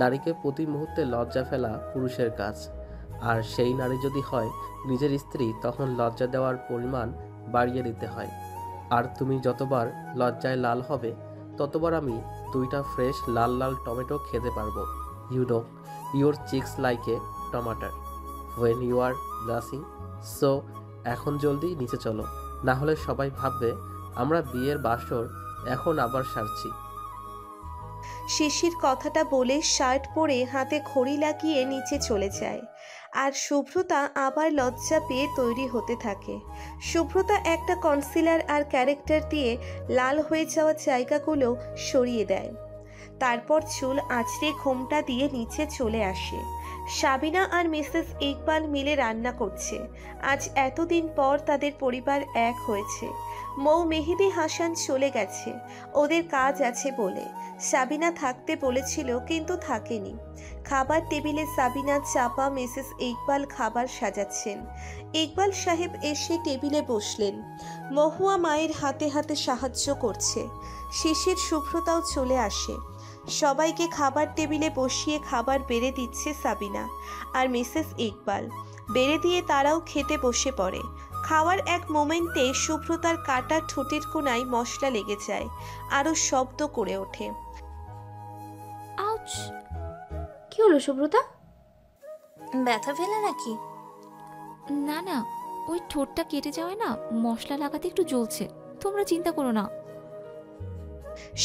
নারীকে প্রতি মুহূর্তে লজ্জা ফেলা পুরুষের কাজ, আর সেই নারী যদি হয় নিজের স্ত্রী, তখন লজ্জা দেওয়ার পরিমাণ বাড়িয়ে দিতে হয়। আর তুমি যতবার লজ্জায় লাল হবে ততবার আমি 2টা ফ্রেশ লাল লাল টমেটো খেতে পারবো। You know, your cheeks like a tomato when you are blushing. So এখন জলদি নিচে চলো, না হলে সবাই ভাববে আমরা বিয়ের বাসর এখন আবার সারছি। শিশির কথাটা বলে শার্ট পরে হাতে ঘড়ি লাগিয়ে নিচে চলে যায়, আর শুভ্রতা আবার লজ্জা পেয়ে তৈরি হতে থাকে। শুভ্রতা একটা কনসিলার আর ক্যারেক্টার দিয়ে লাল হয়ে যাওয়া জায়গাগুলো সরিয়ে দেয়, তারপর চুল আঁচড়ে ঘোমটা দিয়ে নিচে চলে আসে। সাবিনা আর মিসেস ইকবাল মিলে রান্না করছে। আজ এতদিন পর তাদের পরিবার এক হয়েছে। মৌ মেহেদি হাসান চলে গেছে ওদের কাজ আছে বলে। সাবিনা থাকতে বলেছিল কিন্তু থাকেনি। খাবার টেবিলে সাবিনা, চাপা, মিসেস ইকবাল খাবার সাজাচ্ছেন। ইকবাল সাহেব এসে টেবিলে বসলেন। মহুয়া মায়ের হাতে হাতে সাহায্য করছে। শিশির, শুভ্রতাও চলে আসে। সবাইকে খাবার টেবিলে বসিয়ে খাবার বেড়ে দিচ্ছে সাবিনা আর মিসেস ইকবাল। বেড়ে দিয়ে তারাও খেতে বসে পড়ে। খাওয়ার এক মোমেন্টে শুভ্রতার কাটা ঠোঁটের কোনায় মশলা লেগে যায়, আরো শব্দ করে ওঠে। আউচ! কি হলো সুব্রতা? ব্যথা ফেলে নাকি? না না, ওই ঠোঁটটা কেটে যাওয়ায় না মশলা লাগাতে একটু জ্বলছে। তোমরা চিন্তা করো না।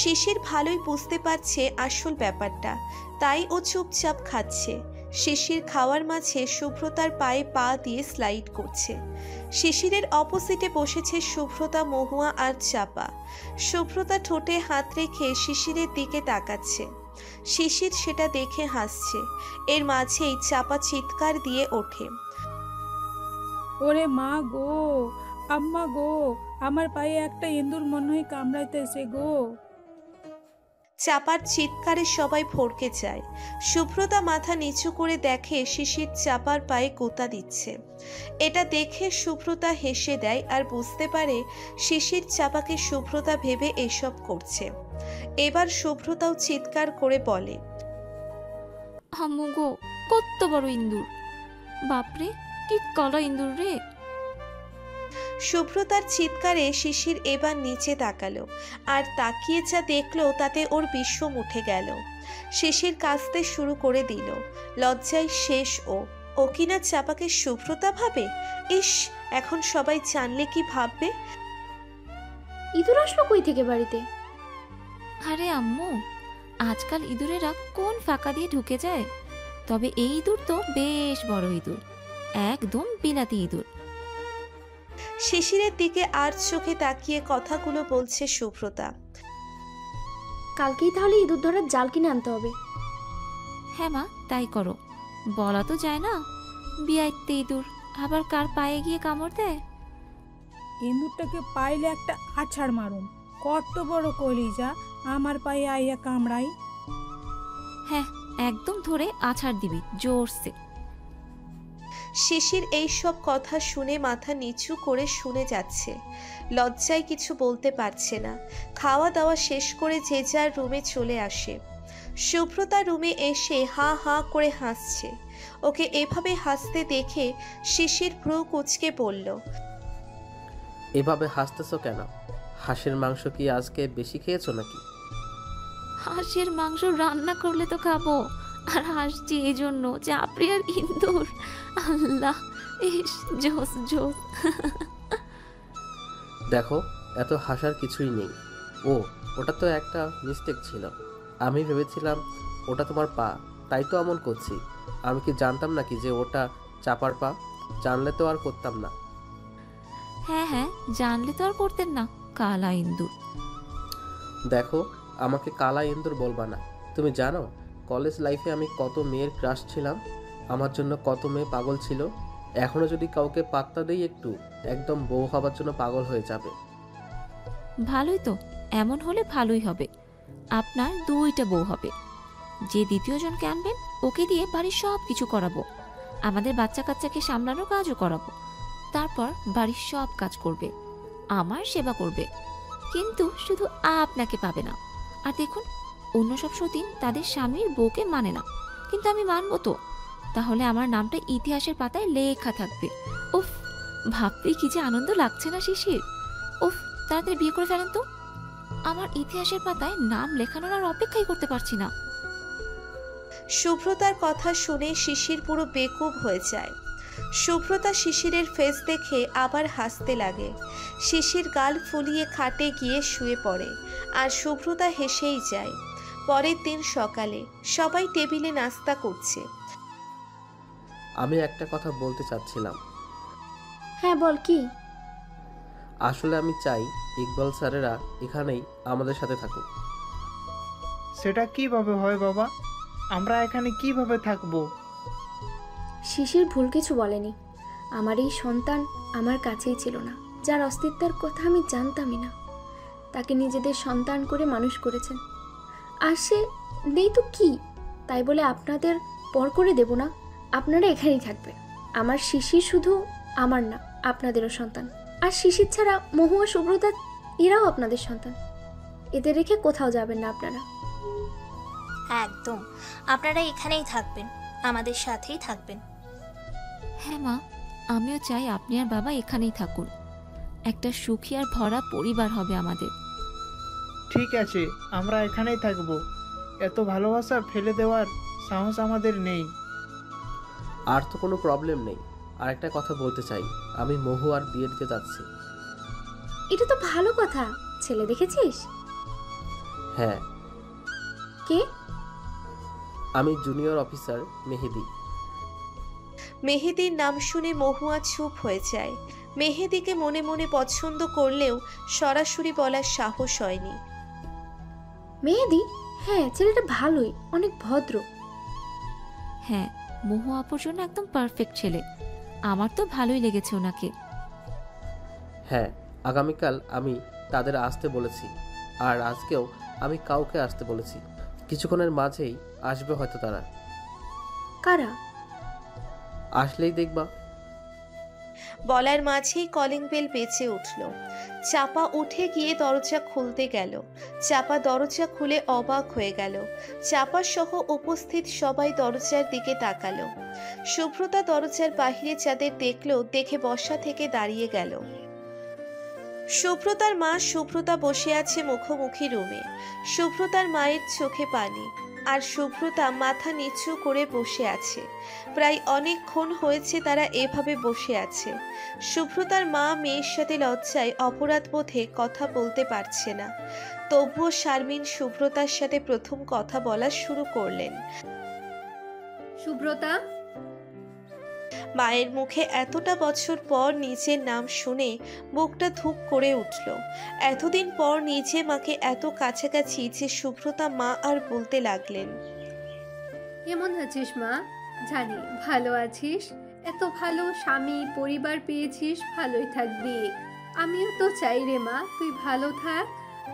শিশির ভালোই বুঝতে পারছে আসল ব্যাপারটা, তাই ও চুপচাপ খাচ্ছে। শিশির খাওয়ার মাঝে শুভ্রতার পায়ে পা দিয়ে স্লাইড করছে। শিশিরের অপোজিটে বসেছে শুভ্রতা, মহুয়া আর চাপা। শুভ্রতা ঠোঁটে হাত রেখে শিশিরের দিকে তাকাচ্ছে। শিশির সেটা দেখে হাসছে। এর মাঝেই চাপা চিৎকার দিয়ে ওঠে, ওরে মা গো, আম্মা গো, আমার পায়ে একটা ইঁদুর মনে হয় কামড়াইতেছে গো। চাপার চিৎকারে সবাই ভড়কে যায়। শুভ্রতা মাথা নিচু করে দেখে শিশির চাপার পায়ে গোতা দিচ্ছে। এটা দেখে শুভ্রতা হেসে দেয় আর বুঝতে পারে শিশির চাপাকে শুভ্রতা ভেবে এসব করছে। এবার শুভ্রতাও চিৎকার করে বলে, আম্মু গো, কত বড় ইন্দুর! বাপরে, কি কালা ইন্দুর রে! শুভ্রতার চিৎকারে শিশির এবার নিচে তাকালো, আর তাকিয়ে যা দেখলো তাতে ওর বিষম উঠে গেল। শিশির কাঁদতে শুরু করে দিল। লজ্জায় শেষ ও কিনা চাপাকে শুভ্রতা ভাবে। ইস, এখন সবাই জানলে কি ভাববে। ইঁদুর আসলো কই থেকে বাড়িতে? আরে আম্মু, আজকাল ইঁদুরেরা কোন ফাঁকা দিয়ে ঢুকে যায়, তবে এই ইঁদুর তো বেশ বড় ইঁদুর, একদম বিলাতি ইঁদুর। শিশিরের দিকে আর চোখে তাকিয়ে কথাগুলো বলছে সুব্রতা। কালকেই তাহলে ইঁদুর ধরার জাল কিনে আনতে হবে। হ্যাঁ মা, তাই করো। বলা তো যায় না, বিয়াইতে ইঁদুর আবার কার পায়ে গিয়ে কামড় দেয়। ইঁদুরটাকে পাইলে একটা আছাড় মারুম। কত বড় কলিজা, আমার পায়ে আইয়া কামড়াই। হ্যাঁ, একদম ধরে আছাড় দিবি জোরসে। শিশির এই সব কথা শুনে মাথা নিচু করে শুনে যাচ্ছে, লজ্জায় কিছু বলতে পারছে না। খাওয়া দাওয়া শেষ করে যে যার রুমে চলে আসে। সুব্রতা রুমে এসে হা হা করে হাসছে। ওকে এভাবে হাসতে দেখে শিশির ভ্রু কুঁচকে বলল, এভাবে হাসতেছো কেন? হাঁসের মাংস কি আজকে বেশি খেয়েছো নাকি? হাঁসের মাংস রান্না করলে তো খাবো, আর হাসছি এই জন্য চাপড়ি আর ইঁদুর। আল্লাহ, ইস জোস জোস। দেখো, এত হাসার কিছুই নেই। ও, ওটা তো একটা মিস্টেক ছিল। আমি ভেবেছিলাম ওটা তোমার পা, তাই তো এমন করছি। আমি কি জানতাম নাকি যে ওটা চাপার পা? জানলে তো আর করতাম না। হ্যাঁ হ্যাঁ, জানলে তো আর করতেন না, কালা ইঁদুর। দেখো, আমাকে কালা ইন্দুর বলবা না। তুমি জানো কলেজ লাইফে আমি কত মেয়ের ক্রাশ ছিলাম, আমার জন্য কত মেয়ে পাগল ছিল। এখনো যদি কাউকে পাত্তা দেই একটু, একদম বউ হবার জন্য পাগল হয়ে যাবে। ভালোই তো, এমন হলে ভালোই হবে। আপনার 2টা বউ হবে। যে দ্বিতীয় জনকে আনবেন ওকে দিয়ে বাড়ির সব কিছু করাবো, আমাদের বাচ্চা কাচ্চাকে সামলানোর কাজও করাবো। তারপর বাড়ির সব কাজ করবে, আমার সেবা করবে, কিন্তু শুধু আপনাকে পাবে না। আর দেখুন, অন্য সব সতীন তাদের স্বামীর বউকে মানে না, কিন্তু আমি মানবো তো। তাহলে আমার নামটা ইতিহাসের পাতায় লেখা থাকবে। উফ, ভাবতেই কি যে আনন্দ লাগছে না শিশির। উফ, তাড়াতাড়ি বিয়ে করে ফেলেন তো। আমার ইতিহাসের পাতায় নাম লেখানোর আর অপেক্ষাই করতে পারছি না। সুব্রতার কথা শুনে শিশির পুরো বেকুব হয়ে যায়। সুব্রতা শিশিরের ফেস দেখে আবার হাসতে লাগে। শিশির গাল ফুলিয়ে খাটে গিয়ে শুয়ে পড়ে, আর সুব্রতা হেসেই যায়। পরের দিন সকালে সবাই টেবিলে নাস্তা করছে। আমি একটা কথা বলতে চাচ্ছিলাম। হ্যাঁ বল, কি? আসলে আমি চাই ইকবাল স্যারেরা এখানেই আমাদের সাথে থাকুক। সেটা কিভাবে হয় বাবা? আমরা এখানে কিভাবে থাকবো? শিশির ভুল কিছু বলেনি। আমার এই সন্তান আমার কাছেই ছিল না, যার অস্তিত্বের কথা আমি জানতামই না। তাকে নিজেদের সন্তান করে মানুষ করেছেন, আর সে নেই তো কি, তাই বলে আপনাদের পর করে দেব না। আপনারা এখানেই থাকবেন। আমার শিশির শুধু আমার না, আপনাদেরও সন্তান। আর শিশির ছাড়া মহুয়া, সুব্রতা এরাও আপনাদের সন্তান। এদের রেখে কোথাও যাবেন না আপনারা। একদম, আপনারা এখানেই থাকবেন, আমাদের সাথেই থাকবেন। হ্যাঁ মা, আমিও চাই আপনি আর বাবা এখানেই থাকুন। একটা সুখী আর ভরা পরিবার হবে আমাদের। ঠিক আছে, আমরা এখানেই থাকবো। এত ভালোবাসা ফেলে দেওয়ার সাহস আমাদের নেই। আর তো কোনো প্রবলেম নেই। আর একটা কথা বলতে চাই, আমি মহু আর বিয়ে দিতে যাচ্ছি। এটা তো ভালো কথা। ছেলে দেখেছিস? হ্যাঁ। কে? আমি জুনিয়র অফিসার মেহেদি। মেহেদির নাম শুনে মহুয়া চুপ হয়ে যায়। মেহেদিকে মনে মনে পছন্দ করলেও সরাসরি বলার সাহস হয়নি। মেহেদি? হ্যাঁ, ছেলেটা ভালোই, অনেক ভদ্র। হ্যাঁ, মহু আপুর জন্য একদম পারফেক্ট ছেলে। আমার তো ভালোই লেগেছে ওনাকে। হ্যাঁ, আগামীকাল আমি তাদের আসতে বলেছি, আর আজকেও আমি কাউকে আসতে বলেছি। কিছুক্ষণের মাঝেই আসবে হয়তো তারা। কারা? আসলেই দেখবা। বলার মাঝেই কলিং বেল বেজে উঠল। চাপা উঠে গিয়ে দরজা খুলতে গেল। চাপা দরজা খুলে অবাক হয়ে গেল। চাপা সহ উপস্থিত সবাই দরজার দিকে তাকালো। সুব্রতা দরজার বাহিরে যাদের দেখলো দেখে বসা থেকে দাঁড়িয়ে গেল। সুব্রতার মা সুব্রতা বসে আছে মুখোমুখি রুমে। সুব্রতার মায়ের চোখে পানি, আর সুব্রতা মাথা নিচু করে বসে আছে। প্রায় অনেকক্ষণ হয়েছে তারা এভাবে বসে আছে। সুব্রতার মা মেয়ের সাথে লজ্জায় অপরাধ বোধে কথা বলতে পারছে না। তবুও শারমিন সুব্রতার সাথে প্রথম কথা বলা শুরু করলেন। সুব্রতা। মায়ের মুখে এতটা বছর পর নিজের নাম শুনে বুকটা ধুক করে উঠল। এতদিন পর নিজে মাকে এত কাছাকাছি যে সুব্রতা মা আর বলতে লাগলেন, কেমন আছিস মা? জানি ভালো আছিস। এত ভালো স্বামী পরিবার পেয়েছিস, ভালোই থাকবি। আমিও তো চাই রে মা তুই ভালো থাক।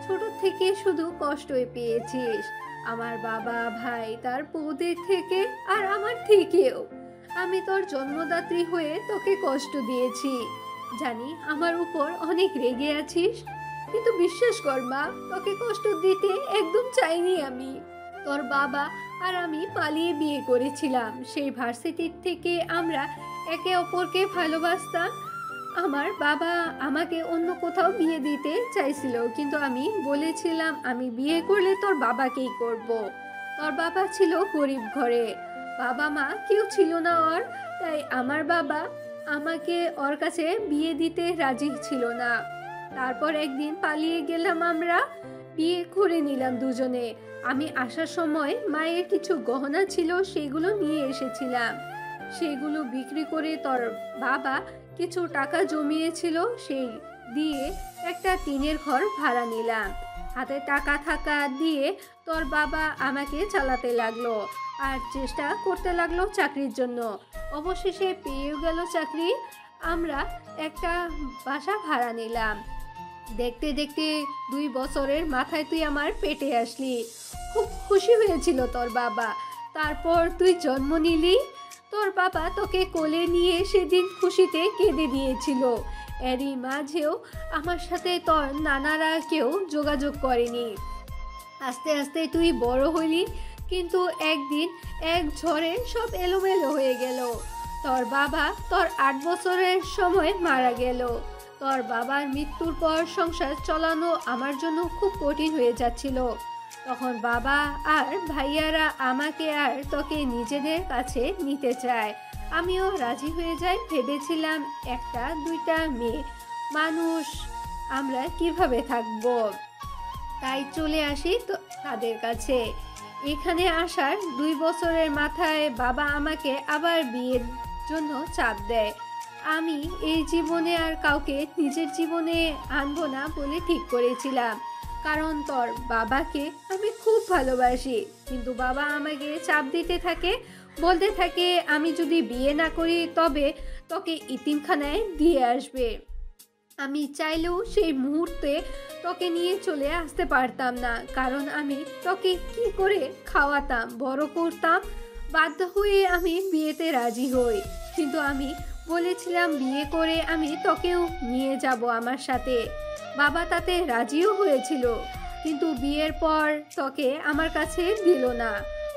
ছোট থেকে শুধু কষ্টই পেয়েছিস, আমার বাবা ভাই তার বউদের থেকে আর আমার থেকেও। আমি তোর জন্মদাত্রী হয়ে তোকে কষ্ট দিয়েছি, জানি আমার উপর অনেক রেগে আছিস, কিন্তু বিশ্বাস কর মা, তোকে কষ্ট দিতে একদম চাইনি আমি। তোর বাবা আর আমি পালিয়ে বিয়ে করেছিলাম। সেই ভার্সিটির থেকে আমরা একে অপরকে ভালোবাসতাম। আমার বাবা আমাকে অন্য কোথাও বিয়ে দিতে চাইছিল, কিন্তু আমি বলেছিলাম আমি বিয়ে করলে তোর বাবাকেই করব। তোর বাবা ছিল গরিব ঘরে, বাবা মা কেউ ছিল না ওর, তাই আমার বাবা আমাকে ওর কাছে বিয়ে দিতে রাজি ছিল না। তারপর একদিন পালিয়ে গেলাম, আমরা বিয়ে করে নিলাম দুজনে। আমি আসার সময় মায়ের কিছু গহনা ছিল, সেগুলো নিয়ে এসেছিলাম। সেগুলো বিক্রি করে তোর বাবা কিছু টাকা জমিয়েছিল, সেই দিয়ে একটা টিনের ঘর ভাড়া নিলাম। হাতে টাকা থাকা দিয়ে তোর বাবা আমাকে চালাতে লাগলো আর চেষ্টা করতে লাগলো চাকরির জন্য। অবশেষে পেয়েও গেল চাকরি। আমরা একটা বাসা ভাড়া নিলাম। দেখতে দেখতে 2 বছরের মাথায় তুই আমার পেটে আসলি। খুব খুশি হয়েছিল তোর বাবা। তারপর তুই জন্ম নিলি। তোর বাবা তোকে কোলে নিয়ে সেদিন খুশিতে কেঁদে দিয়েছিল। এরই মাঝেও আমার সাথে তোর নানারা কেউ যোগাযোগ করেনি। আস্তে আস্তে তুই বড় হলি, কিন্তু একদিন এক ঝড়ে সব এলোমেলো হয়ে গেল। তোর বাবা তোর 8 বছরের সময় মারা গেল। তোর বাবার মৃত্যুর পর সংসার চালানো আমার জন্য খুব কঠিন হয়ে যাচ্ছিল। তখন বাবা আর ভাইয়ারা আমাকে আর তোকে নিজেদের কাছে নিতে চায়। আমিও রাজি হয়ে যাই। ভেবেছিলাম 1-2টা মেয়ে মানুষ আমরা কিভাবে থাকব, তাই চলে আসি তো তাদের কাছে। এখানে আসার 2 বছরের মাথায় বাবা আমাকে আবার বিয়ের জন্য চাপ দেয়। আমি এই জীবনে আর কাউকে নিজের জীবনে আনবো না বলে ঠিক করেছিলাম, কারণ তোর বাবাকে আমি খুব ভালোবাসি। কিন্তু বাবা আমাকে চাপ দিতে থাকে, বলতে থাকে আমি যদি বিয়ে না করি তবে তোকে ইতিমখানায় দিয়ে আসবে। আমি চাইলেও সেই মুহূর্তে তোকে নিয়ে চলে আসতে পারতাম না, কারণ আমি তোকে কি করে খাওয়াতাম, বড় করতাম। বাধ্য হয়ে আমি বিয়েতে রাজি হই, কিন্তু আমি বলেছিলাম বিয়ে করে আমি তোকেও নিয়ে যাব আমার সাথে। বাবা তাতে রাজিও হয়েছিল, কিন্তু বিয়ের পর তোকে আমার কাছে দিল না।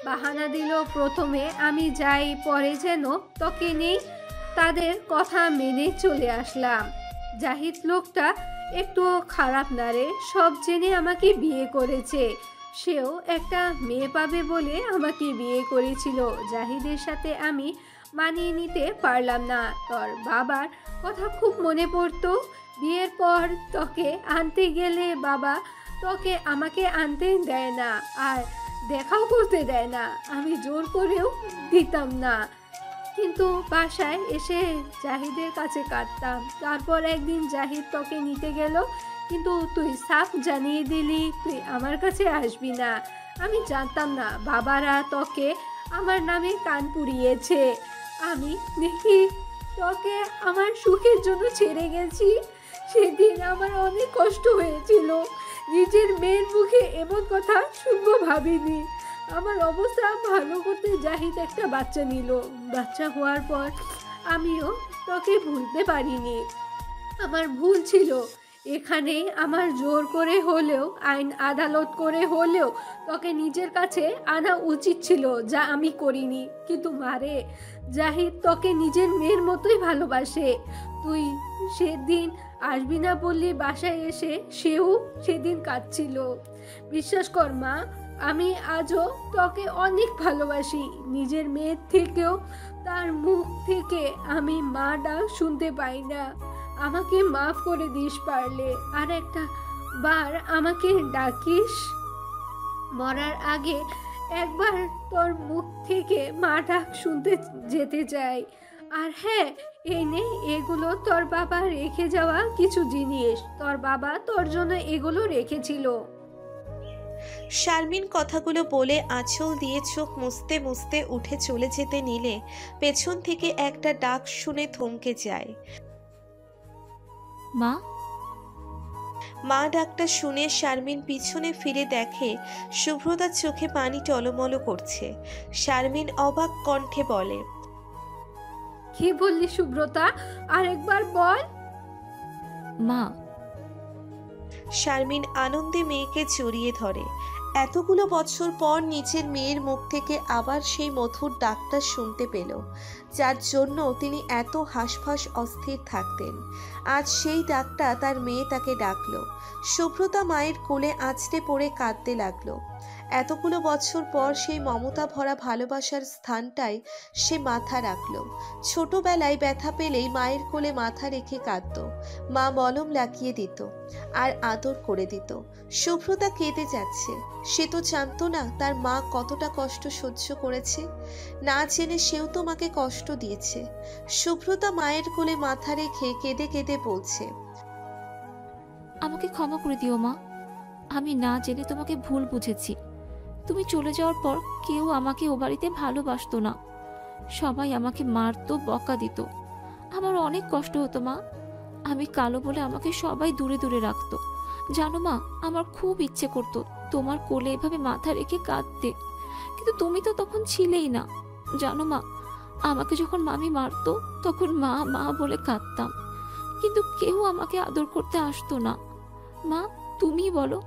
বাহানা দিল প্রথমে আমি যাই, পরে যেন তোকে নেই। তাদের কথা মেনে চলে আসলাম। জাহিদ লোকটা একটু খারাপ না রে, সব জেনে আমাকে বিয়ে করেছে। সেও একটা মেয়ে পাবে বলে আমাকে বিয়ে করেছিল। জাহিদের সাথে আমি মানিয়ে নিতে পারলাম না। তোর বাবার কথা খুব মনে পড়তো। বিয়ের পর তোকে আনতে গেলে বাবা তোকে আমাকে আনতে দেয় না, আর দেখাও করতে দেয় না। আমি জোর করেও দিতাম না, কিন্তু বাসায় এসে জাহিদের কাছে কাটতাম। তারপর একদিন জাহিদ তোকে নিতে গেল, কিন্তু তুই সাফ জানিয়ে দিলি তুই আমার কাছে আসবি না। আমি জানতাম না বাবারা তোকে আমার নামে কান পুড়িয়েছে। আমি দেখি তোকে আমার সুখের জন্য ছেড়ে গেছি। সেদিন আমার অনেক কষ্ট হয়েছিল। নিজের মেয়ের মুখে এমন কথা শুনবো ভাবিনি। আমার অবস্থা ভালো করতে জাহিদ একটা বাচ্চা নিল। বাচ্চা হওয়ার পর আমিও তোকে ভুলতে পারিনি। আমার ভুল ছিল। এখানে আমার জোর করে হলেও, আইন আদালত করে হলেও তোকে নিজের কাছে আনা উচিত ছিল, যা আমি করিনি। কিন্তু মারে, জাহিদ তোকে নিজের মেয়ের মতোই ভালোবাসে। তুই সেদিন আসবি না বললি বাসায় এসে সেও সেদিন কাঁদছিল। বিশ্বাস কর মা, আমি আজও তোকে অনেক ভালোবাসি। নিজের মেয়ের থেকেও তার মুখ থেকে আমি মা ডাক শুনতে পাই না। আমাকে মাফ করে দিস পারলে, আর একটা বার আমাকে ডাকিস। মরার আগে একবার তোর মুখ থেকে মা ডাক শুনতে যেতে চাই। আর হ্যাঁ, এই নে, এগুলো তোর বাবা রেখে যাওয়া কিছু জিনিস। তোর বাবা তোর জন্য এগুলো রেখেছিল। শারমিন কথাগুলো বলে আঁচল দিয়ে চোখ মুছতে মুছতে উঠে চলে যেতে নিলে পেছন থেকে একটা ডাক শুনে থমকে যায়। মা, মা ডাকটা শুনে শারমিন পিছনে ফিরে দেখে শুভ্রতার চোখে পানি টলমল করছে। শারমিন অবাক কণ্ঠে বলে, কি বললি শুভ্রতা? আরেকবার বল। মা। শারমিন আনন্দে মেয়েকে জড়িয়ে ধরে। এতগুলো বছর পর নিজের মেয়ের মুখ থেকে আবার সেই মধুর ডাকটা শুনতে পেল, যার জন্য তিনি এত হাঁসফাঁস অস্থির থাকতেন। আজ সেই ডাকটা তার মেয়ে তাকে ডাকলো। শুভ্রতা মায়ের কোলে আঁচড়ে পড়ে কাঁদতে লাগলো। এতগুলো বছর পর সেই মমতা ভরা ভালোবাসার স্থানটায় সে মাথা রাখল। ছোটবেলায় ব্যথা পেলেই মায়ের কোলে মাথা রেখে কাঁদত। মা মলম লাগিয়ে দিত আর আদর করে দিত। শুভ্রতা কেঁদে যাচ্ছে। সে তো জানতো না তার মা কতটা কষ্ট সহ্য করেছে। না জেনে সেও তো মাকে কষ্ট দিয়েছে। শুভ্রতা মায়ের কোলে মাথা রেখে কেঁদে কেঁদে বলছে, আমাকে ক্ষমা করে দিও মা, আমি না জেনে তোমাকে ভুল বুঝেছি। তুমি চলে যাওয়ার পর কেউ আমাকে ও বাড়িতে ভালোবাসতো না। সবাই আমাকে মারতো, বকা দিত। আমার অনেক কষ্ট হতো মা। আমি কালো বলে আমাকে সবাই দূরে দূরে রাখতো। জানো মা, আমার খুব ইচ্ছে করতো তোমার কোলে এভাবে মাথা রেখে কাঁদতে, কিন্তু তুমি তো তখন ছিলেই না। জানো মা, আমাকে যখন মামি মারতো তখন মা মা বলে কাঁদতাম, কিন্তু কেউ আমাকে আদর করতে আসতো না। মা, তুমি বলো,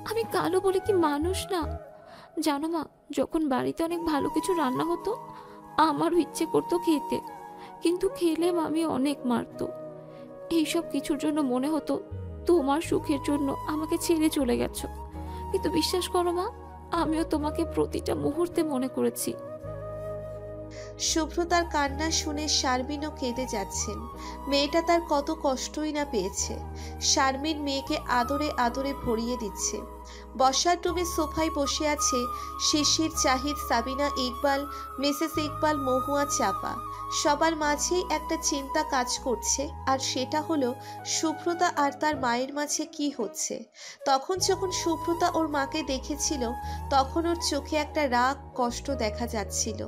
আমি কালো বলে কি মানুষ না? জানো মা, যখন বাড়িতে অনেক ভালো কিছু রান্না হতো আমারও ইচ্ছে করতো খেতে, কিন্তু খেলে মামি অনেক মারতো। এইসব কিছুর জন্য মনে হতো তোমার সুখের জন্য আমাকে ছেড়ে চলে গেছো, কিন্তু বিশ্বাস করো মা, আমিও তোমাকে প্রতিটা মুহূর্তে মনে করেছি। শুভ্রতার কান্না শুনে শারমিনও কেঁদে যাচ্ছেন। মেয়েটা তার কত কষ্টই না পেয়েছে। শারমিন মেয়েকে আদরে আদরে ভরিয়ে দিচ্ছে। বসার রুমে সোফায় বসে আছে শিশির, জাহিদ, সাবিনা, ইকবাল, মিসেস ইকবাল, মহুয়া, চাপা। সবার মাঝেই একটা চিন্তা কাজ করছে, আর সেটা হলো শুভ্রতা আর তার মায়ের মাঝে কি হচ্ছে। তখন যখন শুভ্রতা ওর মাকে দেখেছিল তখন ওর চোখে একটা রাগ, কষ্ট দেখা যাচ্ছিল।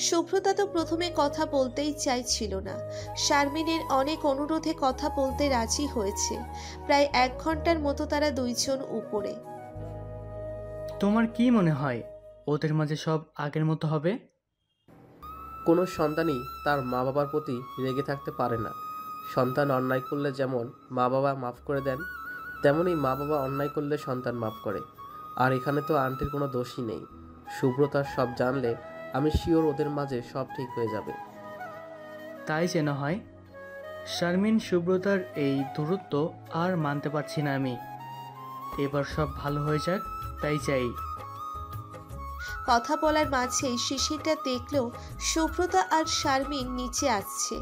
শুভ্রতা তো প্রথমে কথা বলতেই চাইছিল না। শারমিনের অনেক অনুরোধে কথা বলতে রাজি হয়েছে। প্রায় 1 ঘন্টার মতো তারা দুইজন উপরে। তোমার কি মনে হয় ওদের মাঝে সব আগের মতো হবে? কোনো সন্তানই তার মা বাবার প্রতি রেগে থাকতে পারে না। সন্তান অন্যায় করলে যেমন মা বাবা মাফ করে দেন, তেমনই মা বাবা অন্যায় করলে সন্তান মাফ করে। আর এখানে তো আন্টির কোনো দোষই নেই। শুভ্রতার সব জানলে আমি শিওর ওদের মাঝে সব ঠিক হয়ে যাবে। তাই যেন হয়। শারমিন, শুভ্রতার এই দূরত্ব আর মানতে পারছি না আমি। এবার সব ভালো হয়ে যাক, তাই চাই। কথা বলার মাঝেই শিশিরটা দেখলো শুভ্রতা আর শারমিন নিচে আসছে।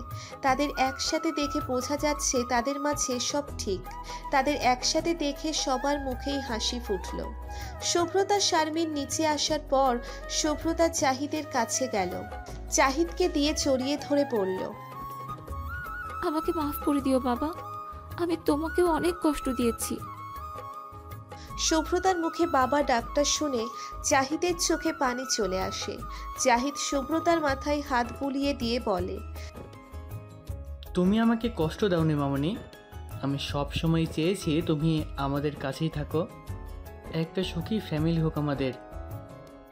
তাদের একসাথে দেখে বোঝা যাচ্ছে তাদের মাঝে সব ঠিক। তাদের একসাথে দেখে সবার মুখেই হাসি ফুটলো। শুভ্রতা শারমিন নিচে আসার পর শুভ্রতা জাহিদের কাছে গেল। জাহিদকে দিয়ে জড়িয়ে ধরে বলল, আমাকে মাফ করে দিও বাবা, আমি তোমাকেও অনেক কষ্ট দিয়েছি। শুভ্রতার মুখে বাবা ডাকটা শুনে জাহিদের চোখে পানি চলে আসে। জাহিদ শুভ্রতার মাথায় হাত বুলিয়ে দিয়ে বলে, তুমি আমাকে কষ্ট দাওনি মামনি। আমি সব সময় চেয়েছি তুমি আমাদের কাছেই থাকো, একটা সুখী ফ্যামিলি হোক আমাদের।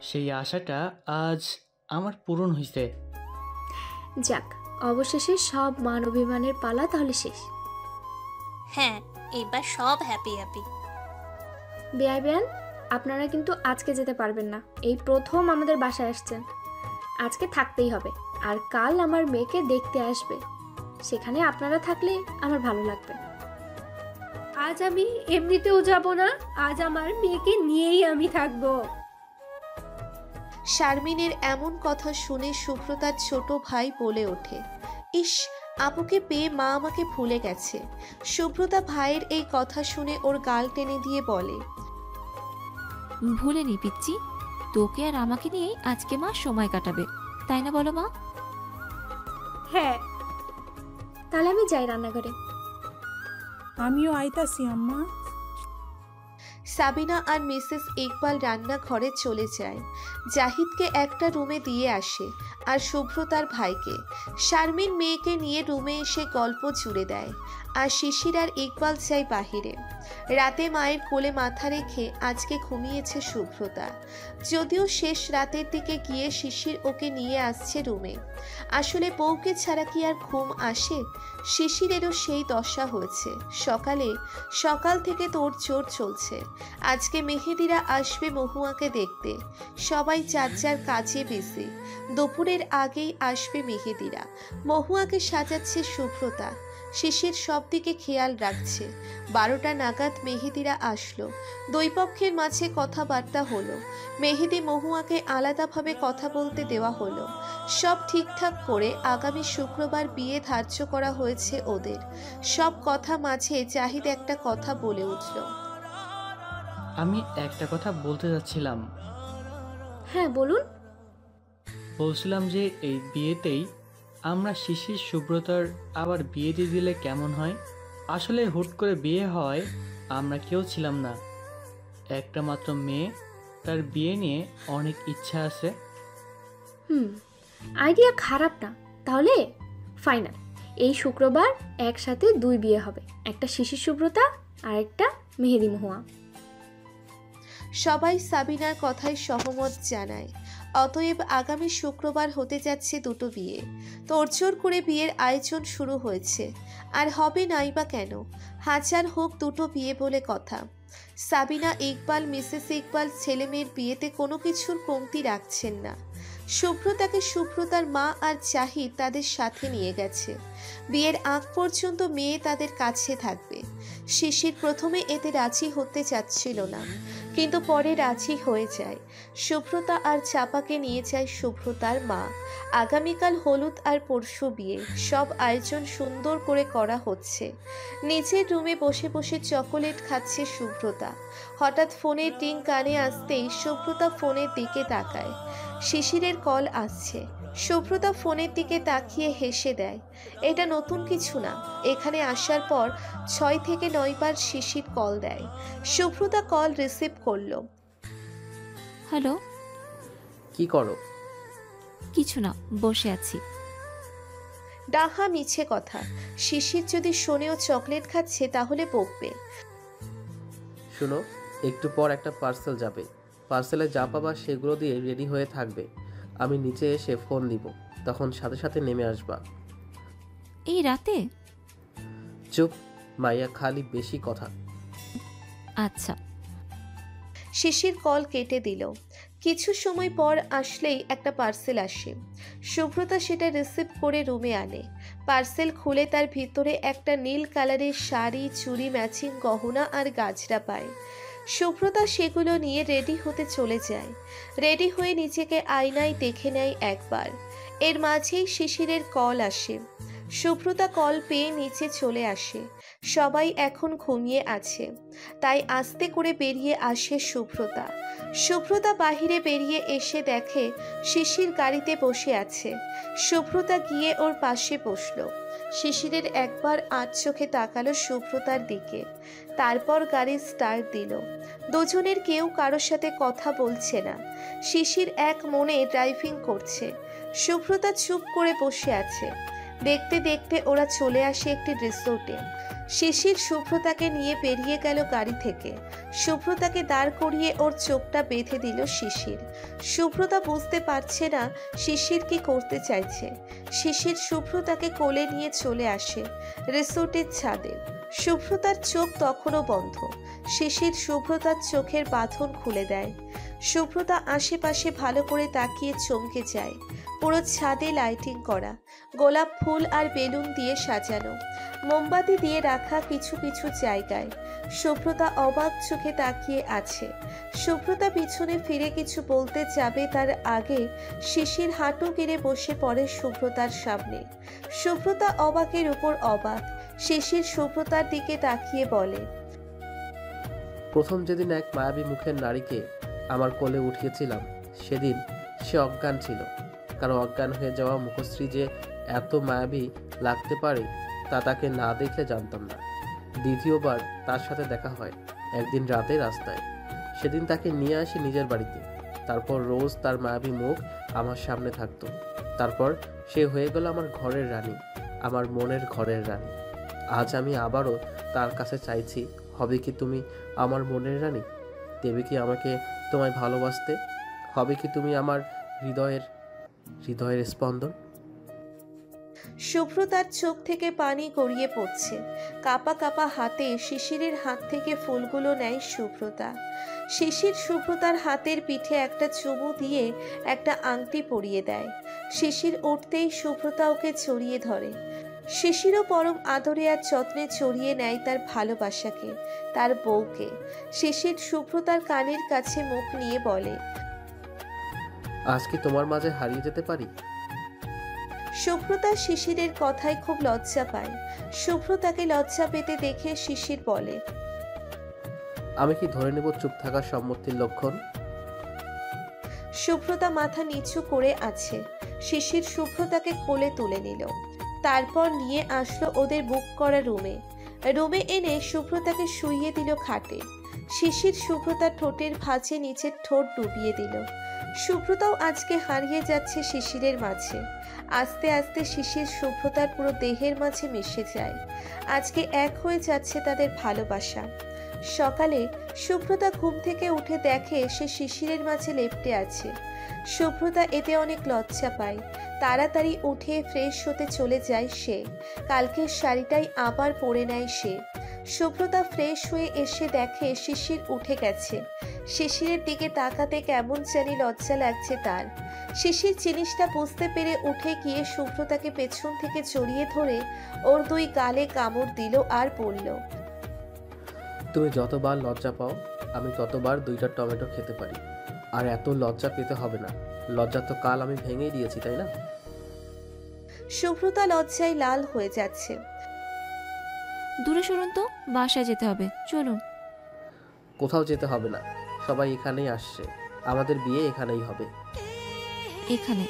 সেই আশাটা আজ আমার পূরণ হয়েছে। যাক, অবশেষে সব মান অভিমানের পালা তাহলে শেষ। হ্যাঁ, এবার সব হ্যাপি হ্যাপি। বেয়াই বেয়ান, আপনারা কিন্তু আজকে যেতে পারবেন না। এই প্রথম আমাদের বাসায় আসছেন, আজকে থাকতেই হবে। আর কাল আমার মেয়েকে দেখতে আসবে, সেখানে আপনারা থাকলে আমার ভালো লাগবে। আজ আমি এমনিতেও যাব না, আজ আমার মেয়েকে নিয়েই আমি থাকবো। শারমিনের এমন কথা শুনে শুভ্রতার ছোট ভাই বলে ওঠে, ইস, আপুকে পেয়ে মা আমাকে ভুলে গেছে। শুভ্রতা ভাইয়ের এই কথা শুনে ওর গাল টেনে দিয়ে বলে, ভুলে নি পিচ্চি, তোকে আর আমাকে নিয়েই আজকে মা সময় কাটাবে, তাই না বলো মা? হ্যাঁ, তাহলে আমি যাই রান্নাঘরে। আমিও আইতাছি আম্মা। সাবিনা আর মিসেস ইকবাল রান্নাঘরে চলে যায়। জাহিদকে একটা রুমে দিয়ে আসে আর শুভ্র তার ভাইকে। শারমিন মেয়েকে নিয়ে রুমে এসে গল্প জুড়ে দেয় আর শিশির আর ইকবাল যায় বাহিরে। রাতে মায়ের কোলে মাথা রেখে আজকে ঘুমিয়েছে শুভ্রতা। যদিও শেষ রাতের দিকে গিয়ে শিশির ওকে নিয়ে আসছে রুমে। আসলে বউকে ছাড়া কি আর ঘুম আসে? শিশিরেরও সেই দশা হয়েছে। সকাল থেকে তোড়জোড় চলছে। আজকে মেহেদিরা আসবে মহুয়াকে দেখতে। সবাই যার যার কাজে বিজি। দুপুরের আগেই আসবে মেহেদিরা। মহুয়াকে সাজাচ্ছে শুভ্রতা। শিশির সব দিকে খেয়াল রাখছে। 12টা নাগাদ মেহেদিরা আসলো। দুই পক্ষের মাঝে কথাবার্তা হলো। মেহেদি মহুয়াকে আলাদাভাবে কথা বলতে দেওয়া হলো। সব ঠিকঠাক করে আগামী শুক্রবার বিয়ে ধার্য করা হয়েছে ওদের। সব কথা মাঝে জাহিদ একটা কথা বলে উঠল। আমি একটা কথা বলতে যাচ্ছিলাম। হ্যাঁ বলুন। বলছিলাম যে এই বিয়েতেই আমরা শিশির শুভ্রতার আবার বিয়ে দিয়ে দিলে কেমন হয়? আসলে হুট করে বিয়ে হয়, আমরা কেউ ছিলাম না। একটা মাত্র মেয়ে, তার বিয়ে নিয়ে অনেক ইচ্ছা আছে। আইডিয়া খারাপ না। তাহলে ফাইনাল, এই শুক্রবার একসাথে 2 বিয়ে হবে, একটা শিশির শুভ্রতা আর একটা মেহেদি মহুয়া। সবাই সাবিনার কথায় সহমত জানায়। অতএব আগামী শুক্রবার হতে যাচ্ছে 2টো বিয়ে। তোড়জোড় করে বিয়ের আয়োজন শুরু হয়েছে। আর হবে নাই বা কেন? হাজার হোক 2টো বিয়ে বলে কথা। সাবিনা ইকবাল, মিসেস ইকবাল ছেলে মেয়ের বিয়েতে কোনো কিছুর কমতি রাখছেন না। শুভ্রতাকে শুভ্রতার মা আর জাহিদ তাদের সাথে নিয়ে গেছে। বিয়ের আগ পর্যন্ত মেয়ে তাদের কাছে থাকবে। শিশির প্রথমে এতে রাজি হতে চাচ্ছিল না, কিন্তু পরে রাজি হয়ে যায়। শুভ্রতা আর চাপাকে নিয়ে যায় শুভ্রতার মা। আগামীকাল হলুদ আর পরশু বিয়ে। সব আয়োজন সুন্দর করে করা হচ্ছে। নিচের রুমে বসে বসে চকোলেট খাচ্ছে শুভ্রতা। হঠাৎ ফোনের টিং কানে আসতেই শুভ্রতা ফোনের দিকে তাকায়। শিশিরের কল আসছে। শুভ্রতা ফোনের দিকে তাকিয়ে হেসে দেয়। এটা নতুন কিছু না। এখানে আসার পর 6 থেকে 9 বার শিশির কল দেয়। শুভ্রতা কল রিসিভ করলো। হ্যালো। কি করো? কিছু না, বসে আছি। ডাহা মিছে কথা। শিশির যদি শোনেও চকলেট খাচ্ছে তাহলে বকবে। শুনো, একটু পর একটা পার্সেল যাবে। পার্সেলে যা পাবা সেগুলো দিয়ে রেডি হয়ে থাকবে। আমি নিচে এসে ফোন দিব, তখন সাথে সাথে নেমে আসবা। এই রাতে? চুপ মাইয়া, খালি বেশি কথা। আচ্ছা। শিশির কল কেটে দিল। কিছু সময় পর আসলেই একটা পার্সেল আসে। শুভ্রতা সেটা রিসিভ করে রুমে আনে। পার্সেল খুলে তার ভিতরে একটা নীল কালারের শাড়ি, চুড়ি, ম্যাচিং গহনা আর গাজরা পায়। শুভ্রতা সেগুলো নিয়ে রেডি হতে চলে যায়। রেডি হয়ে নিজেকে আয়নায় দেখে নেয় একবার। এর মাঝেই শিশিরের কল আসে। শুভ্রতা কল পেয়ে নিচে চলে আসে। সবাই এখন ঘুমিয়ে আছে, তাই আস্তে করে বেরিয়ে আসে শুভ্রতা। শুভ্রতা বাহিরে বেরিয়ে এসে দেখে শিশির গাড়িতে বসে আছে। শুভ্রতা গিয়ে ওর পাশে বসলো। শিশিরের একবার আট চোখে তাকালো শুভ্রতার দিকে, তারপর গাড়ি স্টার্ট দিল। দুজনের কেউ কারোর সাথে কথা বলছে না। শিশির এক মনে ড্রাইভিং করছে। শুভ্রতা চুপ করে বসে আছে। দেখতে দেখতে ওরা চলে আসে একটি রিসোর্টে। শিশির শুভ্রতাকে নিয়ে বেরিয়ে গেল গাড়ি থেকে। শুভ্রতাকে দাঁড় করিয়ে ওর চোখটা বেঁধে দিল শিশির। শুভ্রতা বুঝতে পারছে না শিশির কি করতে চাইছে। শিশির শুভ্রতাকে কোলে নিয়ে চলে আসে রিসোর্টের ছাদে। শুভ্রতার চোখ তখনও বন্ধ। শিশির শুভ্রতার চোখের বাঁধন খুলে দেয়। শুভ্রতা আশেপাশে ভালো করে তাকিয়ে চমকে যায়। পুরো ছাদে লাইটিং করা, গোলাপ ফুল আর বেলুন দিয়ে সাজানো, মোমবাতি দিয়ে রাখা কিছু কিছু জায়গায়। শুভ্রতা অবাক চোখে তাকিয়ে আছে। শুভ্রতা পিছনে ফিরে কিছু বলতে যাবে তার আগে শিশির হাঁটু গেড়ে বসে পড়ে শুভ্রতার সামনে। শুভ্রতা অবাকের উপর অবাক। শিশির শুভ্রতার দিকে তাকিয়ে বলে, প্রথম যেদিন এক মায়াবী মুখের নারীকে আমার কোলে উঠিয়েছিলাম, সেদিন সে অজ্ঞান ছিল, কারণ অজ্ঞান হয়ে যাওয়া মুখশ্রী যে এত মায়াবী লাগতে পারে তা তাকে না দেখলে জানতাম না। দ্বিতীয়বার তার সাথে দেখা হয় একদিন রাতে রাস্তায়। সেদিন তাকে নিয়ে আসি নিজের বাড়িতে। তারপর রোজ তার মায়াবী মুখ আমার সামনে থাকতো। তারপর সে হয়ে গেল আমার ঘরের রানী, আমার মনের ঘরের রানী। আজ আমি আবারও তার কাছে চাইছি, হবে কি তুমি আমার মনের রানী? দেবে কি আমাকে তোমায় ভালোবাসতে? হবে কি তুমি আমার হৃদয়ের স্পন্দন? শুভ্রতার চোখ থেকে পানি গড়িয়ে পড়ছে। কাপা কাপা হাতে শিশিরের হাত থেকে ফুলগুলো নেয় শুভ্রতা। শিশির শুভ্রতার হাতের পিঠে একটা চুমু দিয়ে একটা আংটি পরিয়ে দেয়। শিশির উঠতেই শুভ্রতা ওকে জড়িয়ে ধরে। শিশিরও পরম আদরে আর যত্নে জড়িয়ে নেয় তার ভালোবাসাকে, তার বউকে। শিশির শুভ্রতার কানের কাছে মুখ নিয়ে বলে, আজ কি তোমার মাঝে হারিয়ে যেতে পারি? শুভ্রতা শিশিরের কথায় খুব লজ্জা পায়। শুভ্রতাকে লজ্জা পেতে দেখে শিশির বলে, আমি কি ধরে নেব চুপ থাকার সম্মতির লক্ষণ? শুভ্রতা মাথা নিচু করে আছে। শিশির শুভ্রতাকে কোলে তুলে নিল। তারপর নিয়ে আসলো ওদের বুক করা রুমে এনে শুভ্রতাকে শুইয়ে দিল খাটে। শিশির শুভ্রতার ঠোঁটের ভাঁজে নিচের ঠোঁট ডুবিয়ে দিল। শুভ্রতাও আজকে হারিয়ে যাচ্ছে শিশিরের মাঝে। আস্তে আস্তে শিশির শুভ্রতার পুরো দেহের মাঝে মিশে যায়। আজকে এক হয়ে যাচ্ছে তাদের ভালোবাসা। সকালে শুভ্রতা ঘুম থেকে উঠে দেখে সে শিশিরের মাঝে লেপ্টে আছে। শুভ্রতা এতে অনেক লজ্জা পায়। তাড়াতাড়ি উঠে ফ্রেশ হতে চলে যায় সে। কালকের শাড়িটাই আবার পরে নেয় সে। শুভ্রতা ফ্রেশ হয়ে এসে দেখে শিশির উঠে গেছে। শিশিরের দিকে তাকাতে কেমন জানি লজ্জা লাগছে তার। শিশির জিনিসটা বুঝতে পেরে উঠে গিয়ে শুভ্রতাকে পেছন থেকে জড়িয়ে ধরে ওর দুই গালে কামড় দিল আর বলল, তুমি যতবার লজ্জা পাও আমি ততবার 2টা টমেটো খেতে পারি। আর এত লজ্জা পেতে হবে না। লজ্জা তো কাল আমি ভেঙেই দিয়েছি, তাই না? শুভ্রতা লজ্জায় লাল হয়ে যাচ্ছে। দূরে সরুন তো, বাসায় যেতে হবে, চলুন। কোথাও যেতে হবে না, সবাই এখানেই আসছে। আমাদের বিয়ে এখানেই হবে। এখানে?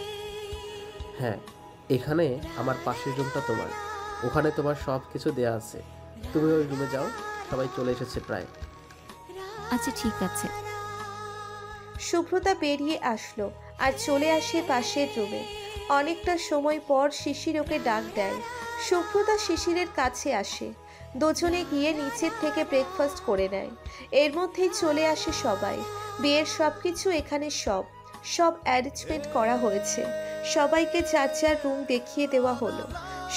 হ্যাঁ, এখানে। আমার পাশের রুমটা তোমার, ওখানে তোমার সব কিছু দেয়া আছে। তুমি ওই রুমে যাও, সবাই চলে এসেছে প্রায়। আচ্ছা ঠিক আছে। শুভ্রতা বেরিয়ে আসলো আর চলে আসে পাশের রুমে। অনেকটা সময় পর শিশির ওকে ডাক দেয়। শুভ্রতা শিশিরের কাছে আসে। দুজনে গিয়ে নিচের থেকে ব্রেকফাস্ট করে নেয়। এর মধ্যেই চলে আসে সবাই। বিয়ের সবকিছু এখানে সব অ্যারেঞ্জমেন্ট করা হয়েছে। সবাইকে যার যার রুম দেখিয়ে দেওয়া হলো।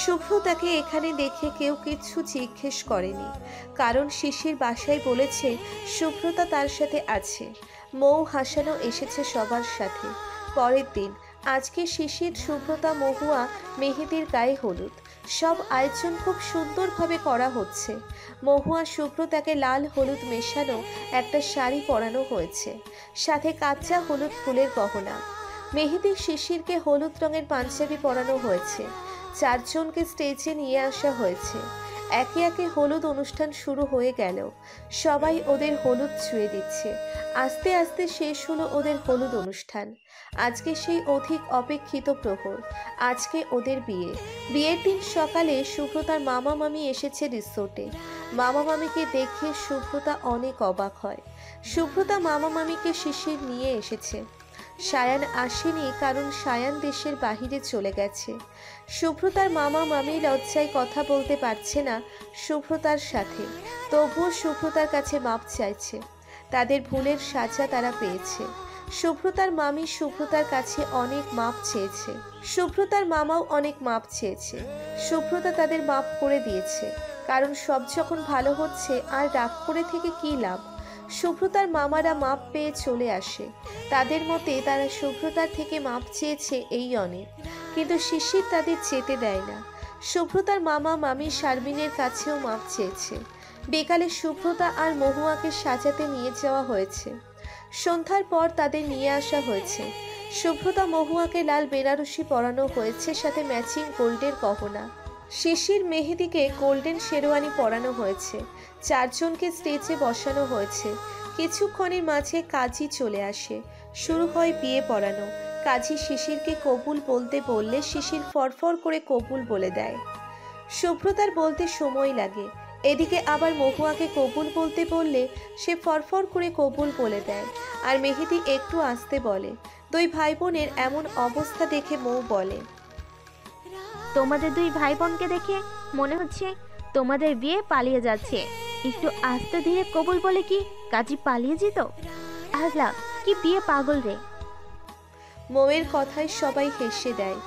শুভ্রতাকে এখানে দেখে কেউ কিছু জিজ্ঞেস করেনি, কারণ শিশির বাসায় বলেছে শুভ্রতা তার সাথে আছে। মৌ হাসানো এসেছে সবার সাথে। পরের দিন আজকে শিশির, শুভ্রতা, মহুয়া, মেহেদির গায়ে হলুদ। সব আয়োজন খুব সুন্দরভাবে করা হচ্ছে। মহুয়া শুভ্রতাকে লাল হলুদ মেশানো একটা শাড়ি পরানো হয়েছে, সাথে কাঁচা হলুদ ফুলের গহনা। মেহেদি শিশিরকে হলুদ রঙের পাঞ্জাবি পরানো হয়েছে। 4 জনকে স্টেজে নিয়ে আসা হয়েছে। একে একে হলুদ অনুষ্ঠান শুরু হয়ে গেল। সবাই ওদের হলুদ ছুঁয়ে দিচ্ছে। আস্তে আস্তে শেষ হলো ওদের হলুদ অনুষ্ঠান। আজকে সেই অধিক অপেক্ষিত প্রহর। আজকে ওদের বিয়ের দিন সকালে শুভ্রতার মামা মামি এসেছে রিসোর্টে। মামা মামিকে দেখে শুভ্রতা অনেক অবাক হয়। শুভ্রতা মামা মামিকে শিশির নিয়ে এসেছে। সায়ান আসেনি, কারণ সায়ান দেশের বাহিরে চলে গেছে। শুভ্রতার মামা মামি লজ্জায় কথা বলতে পারছে না শুভ্রতার সাথে, তবুও শুভ্রতার কাছে মাপ চাইছে। তাদের ভুলের সাজা তারা পেয়েছে। শুভ্রতার মামি শুভ্রতার কাছে অনেক মাপ চেয়েছে। শুভ্রতার মামাও অনেক মাপ চেয়েছে। শুভ্রতা তাদের মাপ করে দিয়েছে, কারণ সব যখন ভালো হচ্ছে আর রাগ করে থেকে কী লাভ। শুভ্রতার মামারা মাপ পেয়ে চলে আসে। তাদের মতে তারা শুভ্রতার থেকে মাপ চেয়েছে এই অনেক, কিন্তু শিশির তাদের যেতে দেয় না। শুভ্রতার মামা মামি শারমিনের কাছেও মাপ চেয়েছে। বিকালে শুভ্রতা আর মহুয়াকে সাজাতে নিয়ে যাওয়া হয়েছে। সন্ধ্যার পর তাদের নিয়ে আসা হয়েছে। শুভ্রতা মহুয়াকে লাল বেনারসি পরানো হয়েছে, সাথে ম্যাচিং গোল্ডের গহনা। শিশির মেহেদিকে গোল্ডেন শেরওয়ানি পরানো হয়েছে। 4 জনকে স্টেজে বসানো হয়েছে। কিছুক্ষণের মাঝে কাজী চলে আসে। শুরু হয় বিয়ে পড়ানো। কাজী শিশিরকে কবুল বলতে বললে শিশির ফরফর করে কবুল বলে দেয়। শুভ্রতার বলতে সময় লাগে। এদিকে আবার মহুয়াকে কবুল বলতে বললে সে ফরফর করে কবুল বলে দেয়। আর মেহেদি একটু আসতে বলে। দুই ভাই বোনের এমন অবস্থা দেখে মৌ বলে, তোমাদের দুই ভাই বোনকে দেখে মনে হচ্ছে তোমাদের বিয়ে পালিয়ে যাচ্ছে। একটু আস্তে ধীরে কবুল বলে কি কাজী পালিয়ে যেত? আহলা, কি বিয়ে পাগল রে। মৌয়ের কথায় সবাই হেসে দেয়।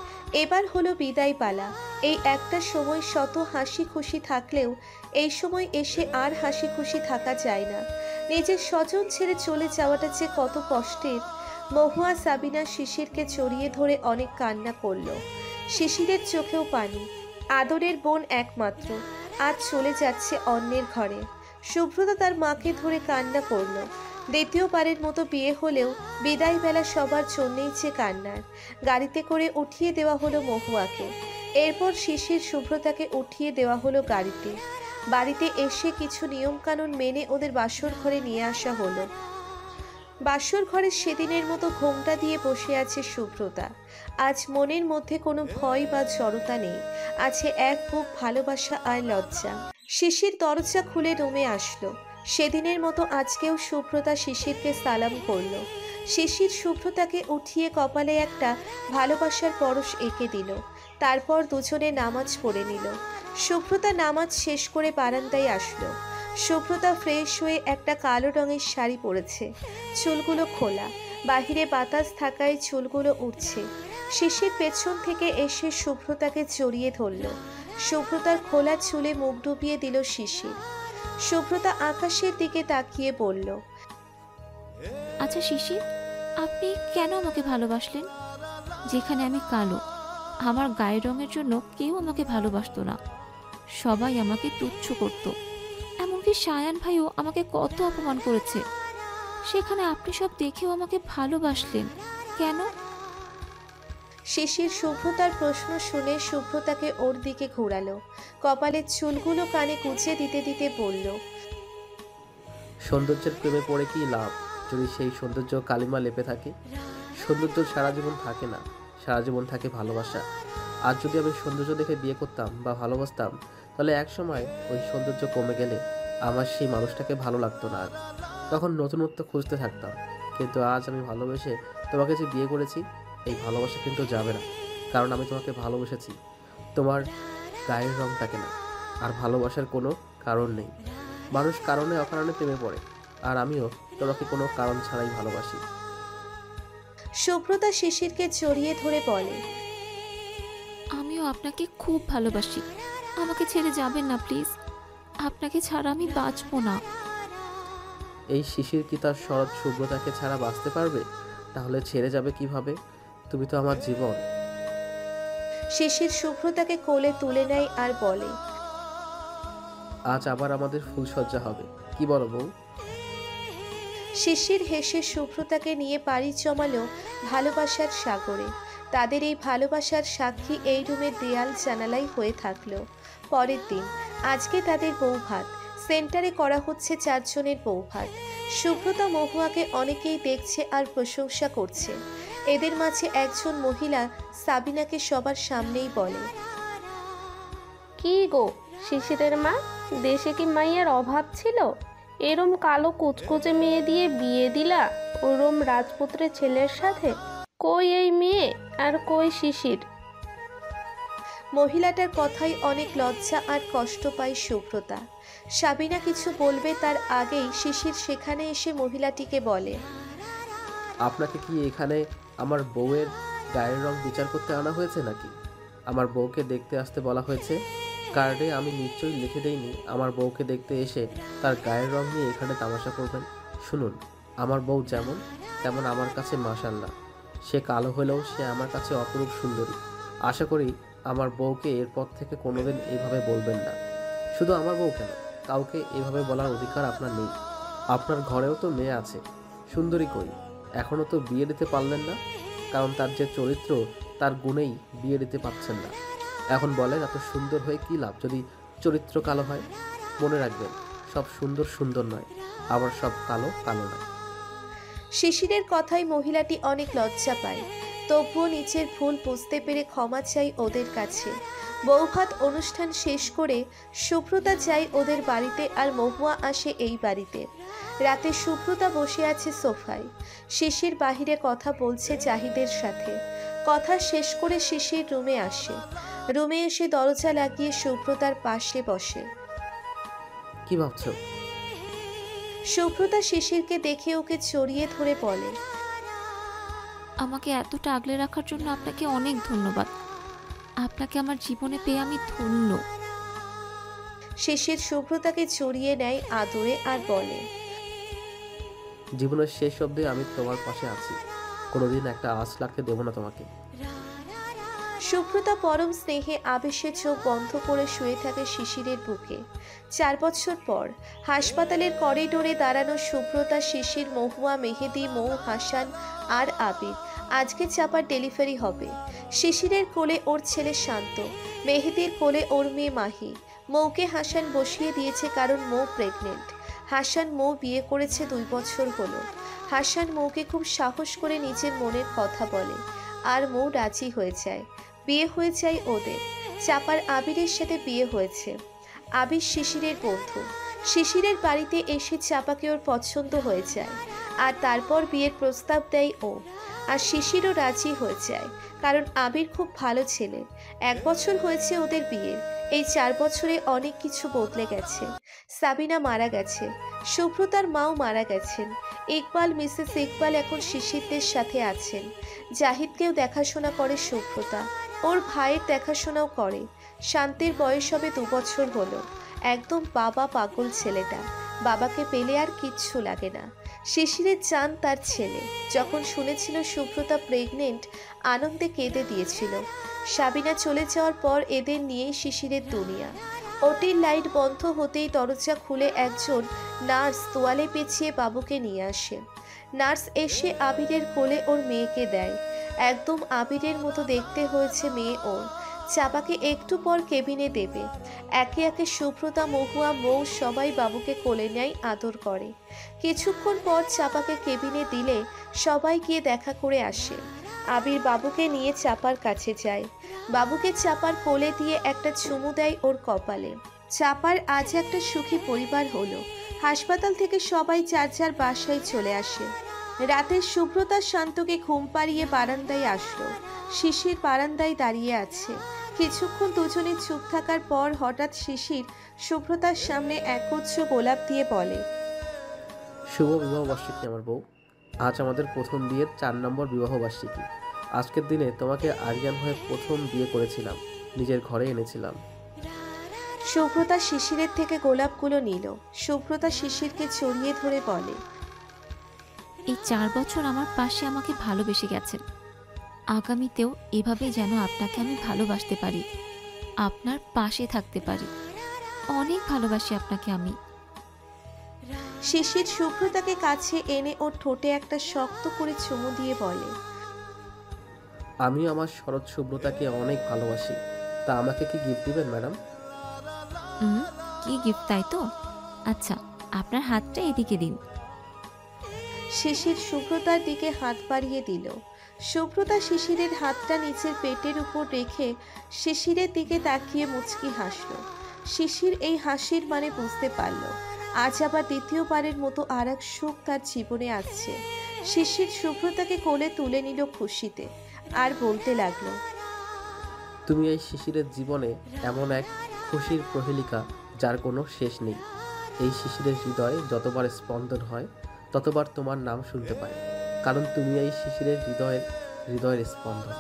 এবার হলো বিদায় পালা। এই একটা সময় শত হাসি খুশি থাকলেও এই সময় এসে আর হাসি খুশি থাকা যায় না। নিজের স্বজন ছেড়ে চলে যাওয়াটা যে কত কষ্টের। মহুয়া সাবিনা শিশিরকে জড়িয়ে ধরে অনেক কান্না করল। শিশিরের চোখেও পানি। আদরের বোন একমাত্র, আজ চলে যাচ্ছে অন্যের ঘরে। শুভ্রতা তার মাকে ধরে কান্না করল। দ্বিতীয়বারের মতো বিয়ে হলেও বিদায় বেলা সবার জন্যেই যে কান্নার। গাড়িতে করে উঠিয়ে দেওয়া হলো মহুয়াকে। এরপর শিশির শুভ্রতাকে উঠিয়ে দেওয়া হলো গাড়িতে। বাড়িতে এসে কিছু নিয়মকানুন মেনে ওদের বাসর ঘরে নিয়ে আসা হলো। বাসর ঘরে সেদিনের মতো ঘোমটা দিয়ে বসে আছে শুভ্রতা। আজ মনের মধ্যে কোনো ভয় বা জড়তা নেই, আছে এক বুক ভালোবাসা আর লজ্জা। শিশির দরজা খুলে রুমে আসলো। সেদিনের মতো আজকেও শুভ্রতা শিশিরকে সালাম করলো। শিশির শুভ্রতাকে উঠিয়ে কপালে একটা ভালোবাসার পরশ এঁকে দিল। তারপর দুজনে নামাজ পড়ে নিল। শুভ্রতা নামাজ শেষ করে বারান্দায় আসলো। শুভ্রতা ফ্রেশ হয়ে একটা কালো রঙের শাড়ি পরেছে, চুলগুলো খোলা। বাহিরে বাতাস থাকায় চুলগুলো উঠছে। শিশির পেছন থেকে এসে শুভ্রতাকে জড়িয়ে ধরল। শুভ্রতার খোলা চুলে মুখ ডুবিয়ে দিল শিশির। শুভ্রতা আকাশের দিকে তাকিয়ে বলল, আচ্ছা শিশির, আপনি কেন আমাকে ভালোবাসলেন? যেখানে আমি কালো, আমার গায়ের রঙের জন্য কেউ আমাকে ভালোবাসতো না, সবাই আমাকে তুচ্ছ করত। এমনকি সায়ান ভাইও আমাকে কত অপমান করেছে। সেখানে আপনি সব দেখেও আমাকে ভালোবাসলেন কেন? শিশির শুভ্রতার প্রশ্ন শুনে শুভ্রতাকে ওর দিকে ঘোরালো। কপালের চুলগুলো কানে কুঁচে দিতে দিতে বলল, সৌন্দর্যের প্রেমে পড়ে কি লাভ যদি সেই সৌন্দর্য কালিমা লেপে থাকে? সৌন্দর্য সারা জীবন থাকে না, সারা জীবন থাকে ভালোবাসা। আর যদি আমি সৌন্দর্য দেখে বিয়ে করতাম বা ভালোবাসতাম, তাহলে এক সময় ওই সৌন্দর্য কমে গেলে আমার সেই মানুষটাকে ভালো লাগতো না আর। তখন নতুনত্ব খুঁজতে থাকতাম। কিন্তু আজ আমি ভালোবেসে তোমাকে যে বিয়ে করেছি, এই ভালোবাসা কিন্তু যাবে না, কারণ আমি তোমাকে ভালোবেসেছি, তোমার গায়ের রংটাকে না। আর ভালোবাসার কোনো কারণ নেই। মানুষ কারণে অকারণে প্রেমে পড়ে, আর আমিও তোমাকে কোনো কারণ ছাড়াই ভালোবাসি। শুভ্রতা শিশিরকে জড়িয়ে ধরে বলে, আমিও আপনাকে খুব ভালোবাসি, আমাকে ছেড়ে যাবেন না প্লিজ। আপনাকে ছাড়া আমি বাঁচবো না। এই শিশির কি তার শরৎ শুভ্রতাকে ছাড়া বাঁচতে পারবে? তাহলে ছেড়ে যাবে কিভাবে? তুমি তো আমার জীবন। শিশির শুভ্রতাকে কোলে তুলে নেয় আর বলে, আজ আবার আমাদের ফুলসজ্জা হবে, কি বলো বউ? শিশির হেসে শুভ্রতাকে নিয়ে পাড়ি জমালো ভালোবাসার সাগরে। তাদের এই ভালোবাসার সাক্ষী এই রুমের দেয়াল জানালাই হয়ে থাকলো। পরের দিন, আজকে তাদের বৌভাত। সেন্টারে করা হচ্ছে 4 জনের বৌভাত। শুভ্রতা মহুয়াকে অনেকেই দেখছে আর প্রশংসা করছে। এদের মাঝে একজন মহিলা সাবিনাকে সবার সামনেই বলে, কি গো শিশিরের মা, দেশে কি মাইয়ের অভাব ছিল? এরম কালো কুচকুচে মেয়ে দিয়ে বিয়ে দিলা ওরম রাজপুত্রের ছেলের সাথে? কই এই মেয়ে আর কই শিশির? মহিলাটার কথাই অনেক লজ্জা আর কষ্ট পায় শুভ্রতা। সাবিনা কিছু বলবে তার আগেই শিশির সেখানে এসে মহিলাটিকে বলে, আপনাকে কি এখানে আমার বউয়ের গায়ের রং বিচার করতে আনা হয়েছে নাকি? আমার বউকে দেখতে আসতে বলা হয়েছে। কার্ডে আমি নিশ্চয়ই লিখে দেইনি আমার বউকে দেখতে এসে তার গায়ের রং নিয়ে এখানে তামাশা করবেন। শুনুন, আমার বউ যেমন তেমন আমার কাছে মাশাআল্লাহ। সে কালো হলেও সে আমার কাছে অপরূপ সুন্দরী। আশা করি আমার বউকে এরপর থেকে কোনোদিন এভাবে বলবেন না। শুধু আমার বউ কেন, কাউকে এভাবে বলার অধিকার আপনার নেই। আপনার ঘরেও তো মেয়ে আছে, সুন্দরী কই? এখনও তো বিয়ে দিতে পারলেন না, কারণ তার যে চরিত্র তার গুণেই বিয়ে দিতে পারছেন না। এখন বলেন, এত সুন্দর হয়ে কী লাভ যদি চরিত্র কালো হয়? মনে রাখবেন, সব সুন্দর সুন্দর নয়, আবার সব কালো কালো নয়। শিশিরের কথায় মহিলাটি অনেক লজ্জা পায়, তবুও নিচের ভুল বুঝতে পেরে ক্ষমা চাই ওদের কাছে। বৌভাত অনুষ্ঠান শেষ করে সুব্রতা যায় ওদের বাড়িতে আর মহুয়া আসে এই বাড়িতে। রাতে সুব্রতা বসে আছে সোফায়, শিশির বাহিরে কথা বলছে জাহিদের সাথে। কথা শেষ করে শিশির রুমে আসে। রুমে এসে দরজা লাগিয়ে সুব্রতার পাশে বসে। কি ভাবছো? সুব্রতা শিশিরকে দেখে ওকে জড়িয়ে ধরে বলে, আমাকে এতটা আগলে রাখার জন্য আপনাকে অনেক ধন্যবাদ। আপনাকে আমার জীবনে পেয়ে আমি ধন্য। শিশির সুব্রতাকে জড়িয়ে নেয় আদরে আর বলে, জীবনের শেষ অবধি আমি তোমার পাশে আছি, কোনোদিন একটা আঁচ লাগতে দেবো না তোমাকে। সুব্রতা পরম স্নেহে আবেশে চোখ বন্ধ করে শুয়ে থাকে শিশিরের বুকে। 4 বছর পর হাসপাতালের করিডোরে দাঁড়ানো সুব্রতা, শিশির, মহুয়া, মেহেদি, মৌ, হাসান আর আবির। আজকে চাপার ডেলিভারি হবে। শিশিরের কোলে ওর ছেলে শান্ত, মেহেদির কোলে ওর মেয়ে মাহি। মৌকে হাসান বসিয়ে দিয়েছে কারণ মৌ প্রেগনেন্ট। হাসান মৌ বিয়ে করেছে 2 বছর হলো। হাসান মৌকে খুব সাহস করে নিজের মনের কথা বলে আর মৌ রাজি হয়ে যায়। বিয়ে হয়ে যায় ওদের। চাপার আবিরের সাথে বিয়ে হয়েছে। আবির শিশিরের বন্ধু। শিশিরের বাড়িতে এসে চাপাকে ওর পছন্দ হয়ে যায় আর তারপর বিয়ের প্রস্তাব দেয় ও। আর শিশিরও রাজি হয়ে যায় কারণ আবির খুব ভালো ছেলে। 1 বছর হয়েছে ওদের বিয়ের। এই 4 বছরে অনেক কিছু বদলে গেছে। সাবিনা মারা গেছে, সুব্রতার মাও মারা গেছেন। ইকবাল, মিসেস ইকবাল এখন শিশিরদের সাথে আছেন। জাহিদকেও দেখাশোনা করে সুব্রতা, ওর ভাইয়ের দেখাশোনাও করে। শান্তির বয়স হবে 2 বছর হলো। একদম বাবা পাগল ছেলেটা, বাবাকে পেলে আর কিচ্ছু লাগে না। শিশিরের চান তার ছেলে। যখন শুনেছিল সুব্রতা প্রেগনেন্ট, আনন্দে কেঁদে দিয়েছিল। সাবিনা চলে যাওয়ার পর এদের নিয়েই শিশিরের দুনিয়া। ওটির লাইট বন্ধ হতেই দরজা খুলে একজন নার্স তোয়ালে পেঁচিয়ে বাবুকে নিয়ে আসে। নার্স এসে আবিরের কোলে ওর মেয়েকে দেয়। একদম আবিরের মতো দেখতে হয়েছে মেয়ে ওর। চাপাকে একটু পর কেবিনে দেবে। একে একে সুব্রতা, মহুয়া, মৌ সবাই বাবুকে কোলে নেয়, আদর করে। কিছুক্ষণ পর চাপাকে কেবিনে দিলে সবাই গিয়ে দেখা করে আসে। আবির বাবুকে নিয়ে চাপার কাছে যায়। বাবুকে চাপার কোলে দিয়ে একটা চুমু দেয় ওর কপালে। চাপার আজ একটা সুখী পরিবার হলো। হাসপাতাল থেকে সবাই যার যার বাসায় চলে আসে। রাতে সুব্রতা শান্তকে ঘুম পাড়িয়ে বারান্দায় আসলো। শিশির বারান্দায় দাঁড়িয়ে আছে। কিছুক্ষণ দুজনে চুপ থাকার পর হঠাৎ শিশির সুব্রতার সামনে একগুচ্ছ গোলাপ দিয়ে বলে, শুভ বিবাহবার্ষিকী আমার বউ। আজ আমাদের প্রথম বিয়ের 4 নম্বর বিবাহবার্ষিকী। আজকের দিনে তোমাকে আরিয়ান হয়ে প্রথম বিয়ে করেছিলাম, নিজের ঘরে এনেছিলাম। সুব্রতা শিশিরের থেকে গোলাপগুলো নিল। সুব্রতা শিশিরকে জড়িয়ে ধরে বলে, এই 4 বছর আমার পাশে আমাকে ভালোবেসে গেছেন। আগামীতেও এভাবেই যেন আপনাকে আমি ভালোবাসতে পারি, আপনার পাশে থাকতে পারি। অনেক ভালোবাসি আপনাকে আমি। শিশির সুব্রতাকে কাছে এনে ওর ঠোঁটে একটা শক্ত করে চুমু দিয়ে বলে, আমি আমার শরৎ সুব্রতাকে অনেক ভালোবাসি। তা আমাকে কি গিফট দিবেন ম্যাডাম? কি গিফট তাই তো? আচ্ছা, আপনার হাতটা এদিকে দিন। শিশির সুব্রতার দিকে হাত বাড়িয়ে দিল। সুব্রতা শিশিরের হাতটা নিচের পেটের উপর রেখে শিশিরের দিকে তাকিয়ে মুচকি হাসল। শিশির এই হাসির মানে বুঝতে পারল আজ আবার দ্বিতীয়বারের মতো আর এক সুখ তার জীবনে আসছে। শিশির সুব্রতাকে কোলে তুলে নিল খুশিতে আর বলতে লাগলো, তুমি এই শিশিরের জীবনে এমন এক খুশির প্রহেলিকা যার কোনো শেষ নেই। এই শিশিরের হৃদয়ে যতবার স্পন্দন হয় ততবার তোমার নাম শুনতে পাই, কারণ তুমি এই শিশিরের হৃদয়ের স্পন্দন।